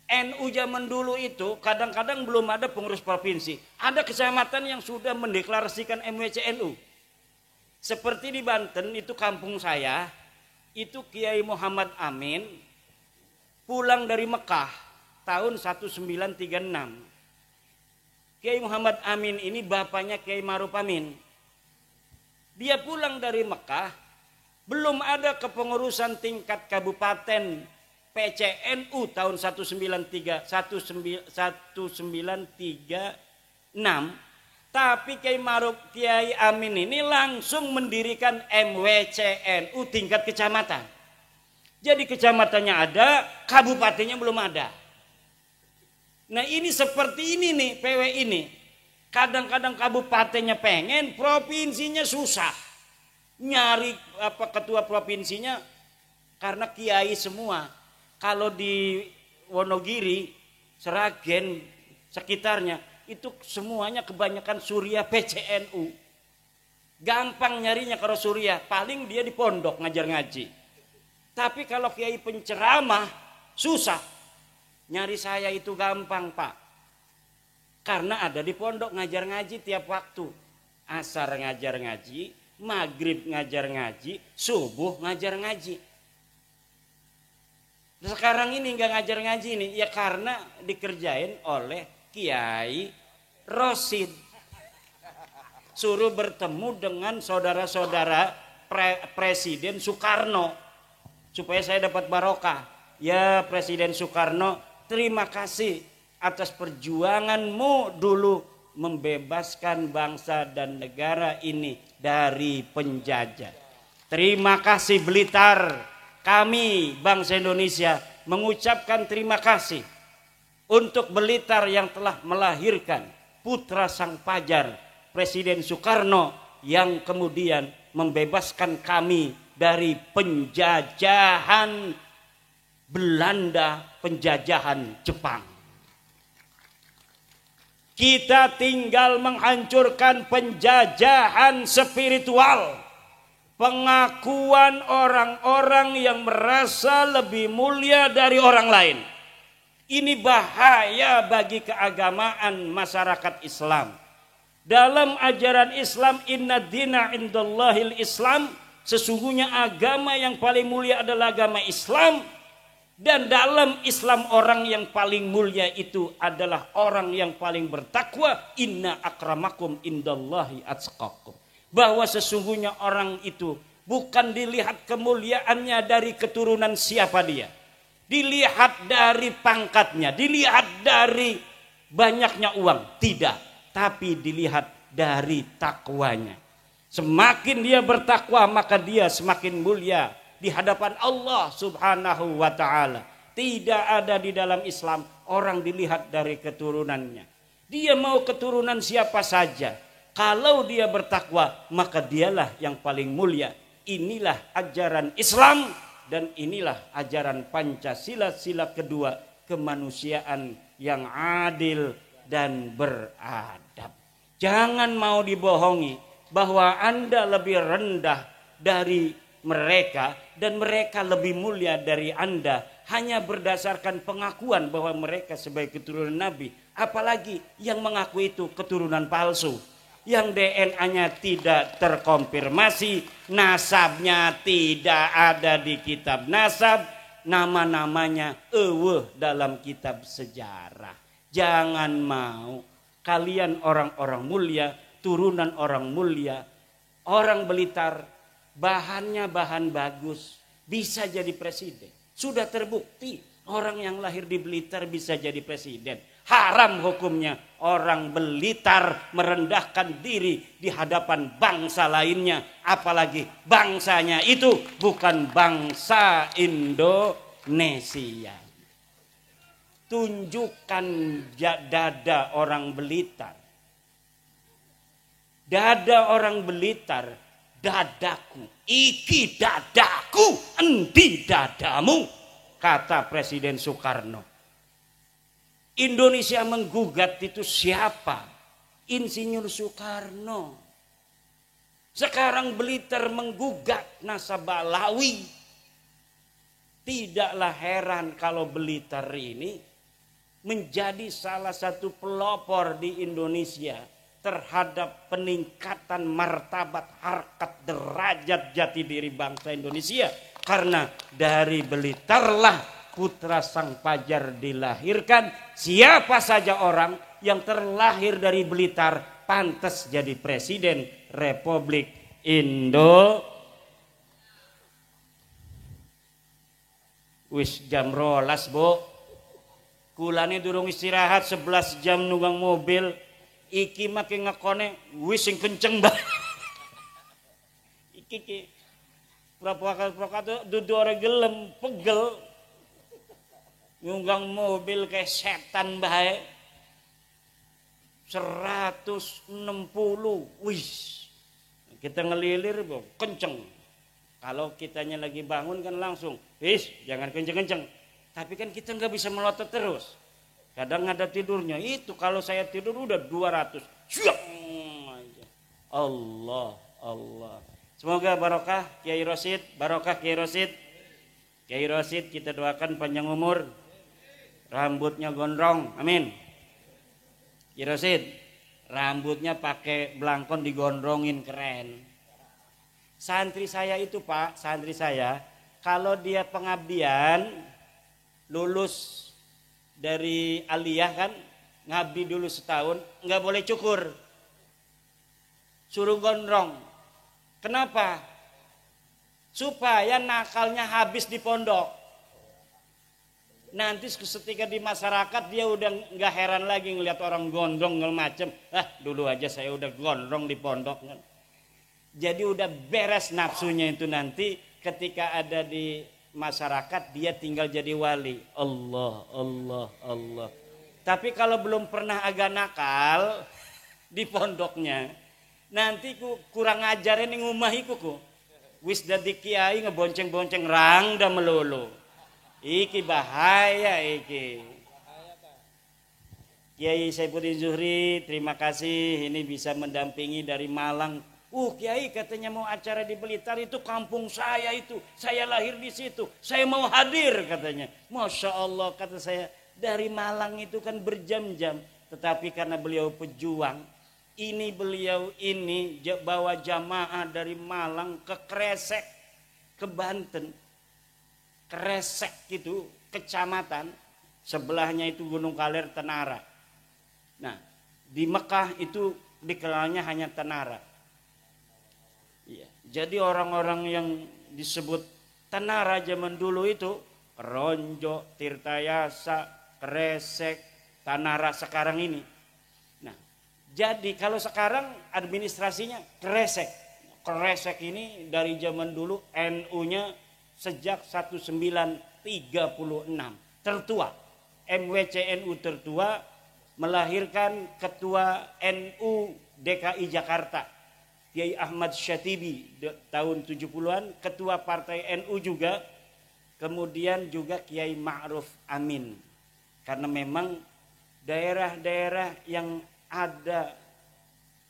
NU zaman dulu itu kadang-kadang belum ada pengurus provinsi. Ada kecamatan yang sudah mendeklarasikan MWCNU. Seperti di Banten itu kampung saya, itu Kiai Muhammad Amin pulang dari Mekah tahun 1936. Kiai Muhammad Amin ini bapaknya Kiai Ma'ruf Amin. Dia pulang dari Mekah, Belum ada kepengurusan tingkat kabupaten PCNU tahun 1936. Tapi Kiai Amin ini langsung mendirikan MWCNU tingkat kecamatan. Jadi kecamatannya ada, kabupatennya belum ada. Nah ini seperti ini nih PW ini. Kadang-kadang kabupatennya pengen, provinsinya susah. Nyari ketua provinsinya karena kiai semua. Kalau di Wonogiri, Seragen, sekitarnya itu semuanya kebanyakan Surya PCNU. Gampang nyarinya kalau Surya, paling dia di pondok ngajar ngaji. Tapi kalau kiai penceramah susah. Nyari saya itu gampang, Pak. Karena ada di pondok ngajar ngaji tiap waktu. Asar ngajar ngaji, maghrib ngajar ngaji, subuh ngajar ngaji. Sekarang ini nggak ngajar ngaji nih, ya karena dikerjain oleh Kiai Rosid. Suruh bertemu dengan saudara-saudara Presiden Soekarno supaya saya dapat barokah. Ya Presiden Soekarno, terima kasih atas perjuanganmu dulu membebaskan bangsa dan negara ini dari penjajah. Terima kasih Blitar, kami bangsa Indonesia mengucapkan terima kasih untuk Blitar yang telah melahirkan putra sang pajar Presiden Soekarno yang kemudian membebaskan kami dari penjajahan Belanda, penjajahan Jepang. Kita tinggal menghancurkan penjajahan spiritual, pengakuan orang-orang yang merasa lebih mulia dari orang lain. Ini bahaya bagi keagamaan masyarakat Islam. Dalam ajaran Islam, inna dina indallahil Islam, sesungguhnya agama yang paling mulia adalah agama Islam. Dan dalam Islam orang yang paling mulia itu adalah orang yang paling bertakwa. Inna akramakum indallahi atqakum. Bahwa sesungguhnya orang itu bukan dilihat kemuliaannya dari keturunan siapa dia. Dilihat dari pangkatnya, dilihat dari banyaknya uang. Tidak, tapi dilihat dari takwanya. Semakin dia bertakwa maka dia semakin mulia di hadapan Allah Subhanahu wa ta'ala. Tidak ada di dalam Islam orang dilihat dari keturunannya. Dia mau keturunan siapa saja, kalau dia bertakwa maka dialah yang paling mulia. Inilah ajaran Islam dan inilah ajaran Pancasila, sila kedua, kemanusiaan yang adil dan beradab. Jangan mau dibohongi bahwa Anda lebih rendah dari mereka dan mereka lebih mulia dari Anda hanya berdasarkan pengakuan bahwa mereka sebagai keturunan Nabi. Apalagi yang mengaku itu keturunan palsu, yang DNA-nya tidak terkonfirmasi, nasabnya tidak ada di kitab nasab, nama-namanya dalam kitab sejarah. Jangan mau kalian orang-orang mulia, turunan orang mulia, orang Blitar, bahannya bahan bagus, bisa jadi presiden. Sudah terbukti orang yang lahir di Blitar bisa jadi presiden. Haram hukumnya orang Blitar merendahkan diri di hadapan bangsa lainnya. Apalagi bangsanya itu bukan bangsa Indonesia. Tunjukkan dada orang Blitar. Dada orang Blitar. Dadaku, iki dadaku, endi dadamu, kata Presiden Soekarno. Indonesia menggugat itu siapa? Insinyur Soekarno. Sekarang Blitar menggugat nasabah Lawi. Tidaklah heran kalau Blitar ini menjadi salah satu pelopor di Indonesia terhadap peningkatan martabat, harkat, derajat jati diri bangsa Indonesia. Karena dari Blitarlah putra sang pajar dilahirkan. Siapa saja orang yang terlahir dari Blitar pantas jadi presiden Republik Indonesia. Wis jam rolas, Bu. Kulane durung istirahat 11 jam nunggang mobil. Iki makin ngekone wis sing kenceng banget. Iki pura-pura dudu ora gelem, pegel. Nunggang mobil kayak setan bae. 160. Wih. Kita ngelilir, Bu, kenceng. Kalau kitanya lagi bangun kan langsung, jangan kenceng-kenceng. Tapi kan kita nggak bisa melotot terus. Kadang ada tidurnya. Itu kalau saya tidur udah 200. Allah, Allah. Semoga barokah Kiai Rosid, barokah Kiai Rosid. Kiai Rosid kita doakan panjang umur. Rambutnya gondrong, amin. Kiai Rosid, rambutnya pakai belangkon digondrongin, keren. Santri saya itu, Pak, santri saya, kalau dia pengabdian, lulus dari aliyah kan, ngabdi dulu setahun, nggak boleh cukur. Suruh gondrong. Kenapa? Supaya nakalnya habis di pondok. Nanti ketika di masyarakat dia udah nggak heran lagi ngelihat orang gondrong macem. Dulu aja saya udah gondrong di pondok kan. Jadi udah beres nafsunya itu nanti ketika ada di masyarakat dia tinggal jadi wali. Allah, Allah, Allah. Tapi kalau belum pernah agak nakal di pondoknya, nanti kurang ajarin yang ngumahiku ku. Wis dadi kiai ngebonceng-bonceng rangda melulu. Iki bahaya iki. Kiai Saifuddin Zuhri, terima kasih ini bisa mendampingi dari Malang. Kiai katanya mau acara di Blitar, itu kampung saya itu. Saya lahir di situ. Saya mau hadir katanya. Masya Allah kata saya, dari Malang itu kan berjam-jam. Tetapi karena beliau pejuang, beliau ini bawa jamaah dari Malang ke Kresek, ke Banten. Kresek itu kecamatan, sebelahnya itu Gunung Kaler Tenara. Nah, di Mekah itu dikenalnya hanya Tenara. Ya, jadi orang-orang yang disebut Tenara zaman dulu itu Ronjo, Tirtayasa, Kresek, Tanara sekarang ini. Nah, jadi kalau sekarang administrasinya Kresek. Kresek ini dari zaman dulu NU-nya sejak 1936 tertua. MWCNU tertua melahirkan ketua NU DKI Jakarta Kiai Ahmad Syatibi tahun 70-an, ketua partai NU juga, kemudian juga Kiai Ma'ruf Amin. Karena memang daerah-daerah yang ada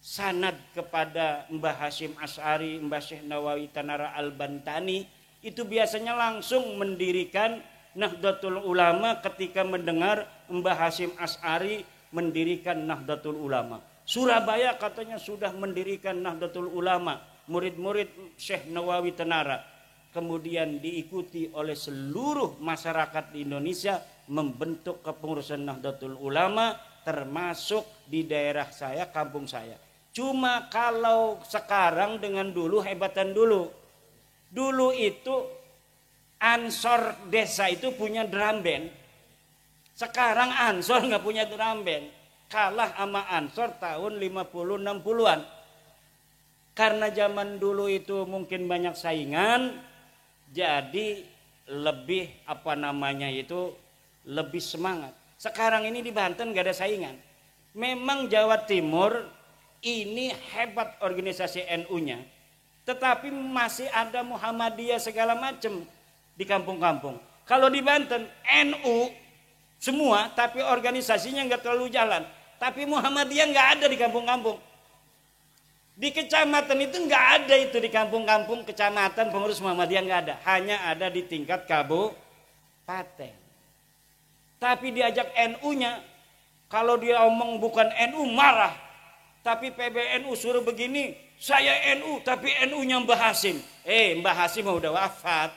sanad kepada Mbah Hasyim Asy'ari, Mbah Syekh Nawawi Tanara Al-Bantani, itu biasanya langsung mendirikan Nahdlatul Ulama ketika mendengar Mbah Hasyim Asy'ari mendirikan Nahdlatul Ulama. Surabaya katanya sudah mendirikan Nahdlatul Ulama, murid-murid Syekh Nawawi Tanara. Kemudian diikuti oleh seluruh masyarakat di Indonesia membentuk kepengurusan Nahdlatul Ulama, termasuk di daerah saya, kampung saya. Cuma kalau sekarang dengan dulu, hebatan dulu. Dulu itu Ansor desa itu punya drum band. Sekarang Ansor nggak punya drum band. Kalah sama Ansor tahun 50-60-an. Karena zaman dulu itu mungkin banyak saingan, jadi lebih lebih semangat. Sekarang ini di Banten gak ada saingan. Memang Jawa Timur ini hebat organisasi NU-nya, tetapi masih ada Muhammadiyah segala macam di kampung-kampung. Kalau di Banten NU semua, tapi organisasinya nggak terlalu jalan. Tapi Muhammadiyah nggak ada di kampung-kampung. Di kecamatan itu nggak ada itu, di kampung-kampung kecamatan pengurus Muhammadiyah nggak ada. Hanya ada di tingkat kabupaten. Tapi diajak NU-nya, kalau dia omong bukan NU marah. Tapi PBNU suruh begini, saya NU tapi NU-nya Mbah Hasyim. Mbah Hasyim udah wafat.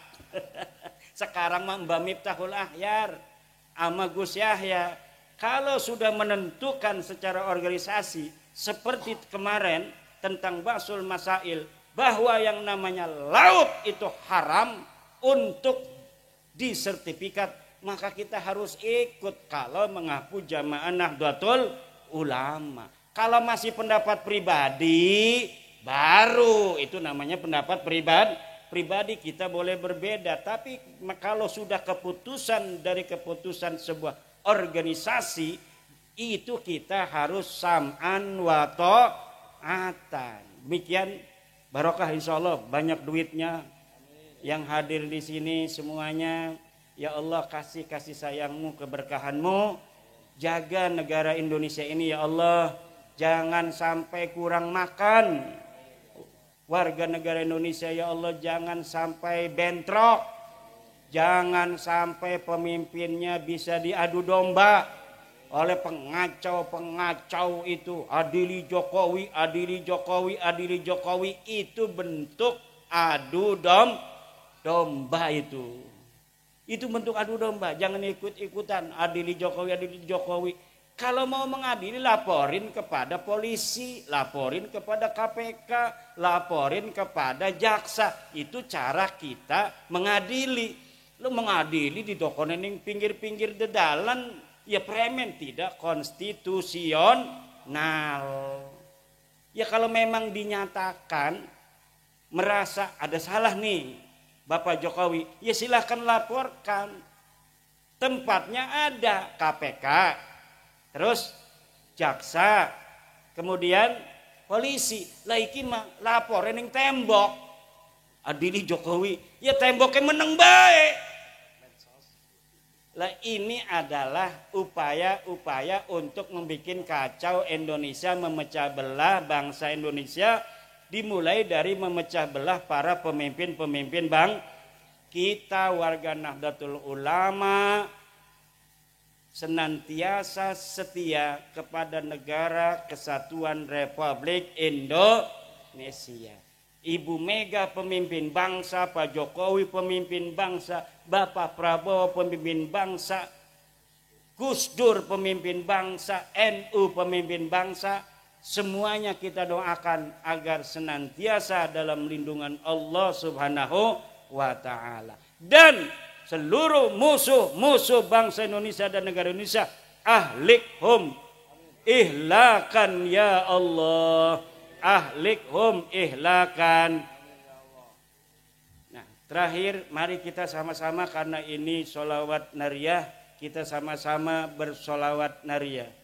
Sekarang mah Mbah Miftahul Ahyar sama Gus Yahya. Kalau sudah menentukan secara organisasi seperti kemarin tentang Ba'sul Masail, bahwa yang namanya laut itu haram untuk di sertifikat, maka kita harus ikut kalau mengaku jamaah Nahdlatul Ulama. Kalau masih pendapat pribadi, baru itu namanya pendapat pribadi, kita boleh berbeda. Tapi kalau sudah keputusan dari keputusan sebuah organisasi, itu kita harus sam'an wa ta'atan. Demikian, barokah insyaallah, banyak duitnya yang hadir di sini semuanya. Ya Allah, kasih sayangmu, keberkahanmu, jaga negara Indonesia ini ya Allah, jangan sampai kurang makan warga negara Indonesia ya Allah, jangan sampai bentrok, jangan sampai pemimpinnya bisa diadu domba oleh pengacau itu. Adili Jokowi, itu bentuk adu domba itu. Itu bentuk adu domba, jangan ikut-ikutan adili Jokowi. Kalau mau mengadili, laporin kepada polisi, laporin kepada KPK, laporin kepada jaksa. Itu cara kita mengadili. Lu mengadili di dokonening pinggir-pinggir dedalan, ya premen, tidak konstitusional. Ya kalau memang dinyatakan merasa ada salah nih Bapak Jokowi, ya silahkan laporkan. Tempatnya ada KPK, terus jaksa, kemudian polisi. Lah iki mah laporan yang tembok adili Jokowi, ya temboknya meneng baik. Lah ini adalah upaya-upaya untuk membuat kacau Indonesia, memecah belah bangsa Indonesia, dimulai dari memecah belah para pemimpin-pemimpin kita. Warga Nahdlatul Ulama senantiasa setia kepada negara kesatuan Republik Indonesia. Ibu Mega pemimpin bangsa, Pak Jokowi pemimpin bangsa, Bapak Prabowo pemimpin bangsa, Gus Dur pemimpin bangsa, NU pemimpin bangsa. Semuanya kita doakan agar senantiasa dalam lindungan Allah Subhanahu wa ta'ala. Dan seluruh musuh bangsa Indonesia dan negara Indonesia, ahlikhum ihlakan ya Allah, ahlikhum ihlakan. Nah, terakhir mari kita sama-sama, karena ini sholawat nariyah, kita sama-sama bersolawat nariyah.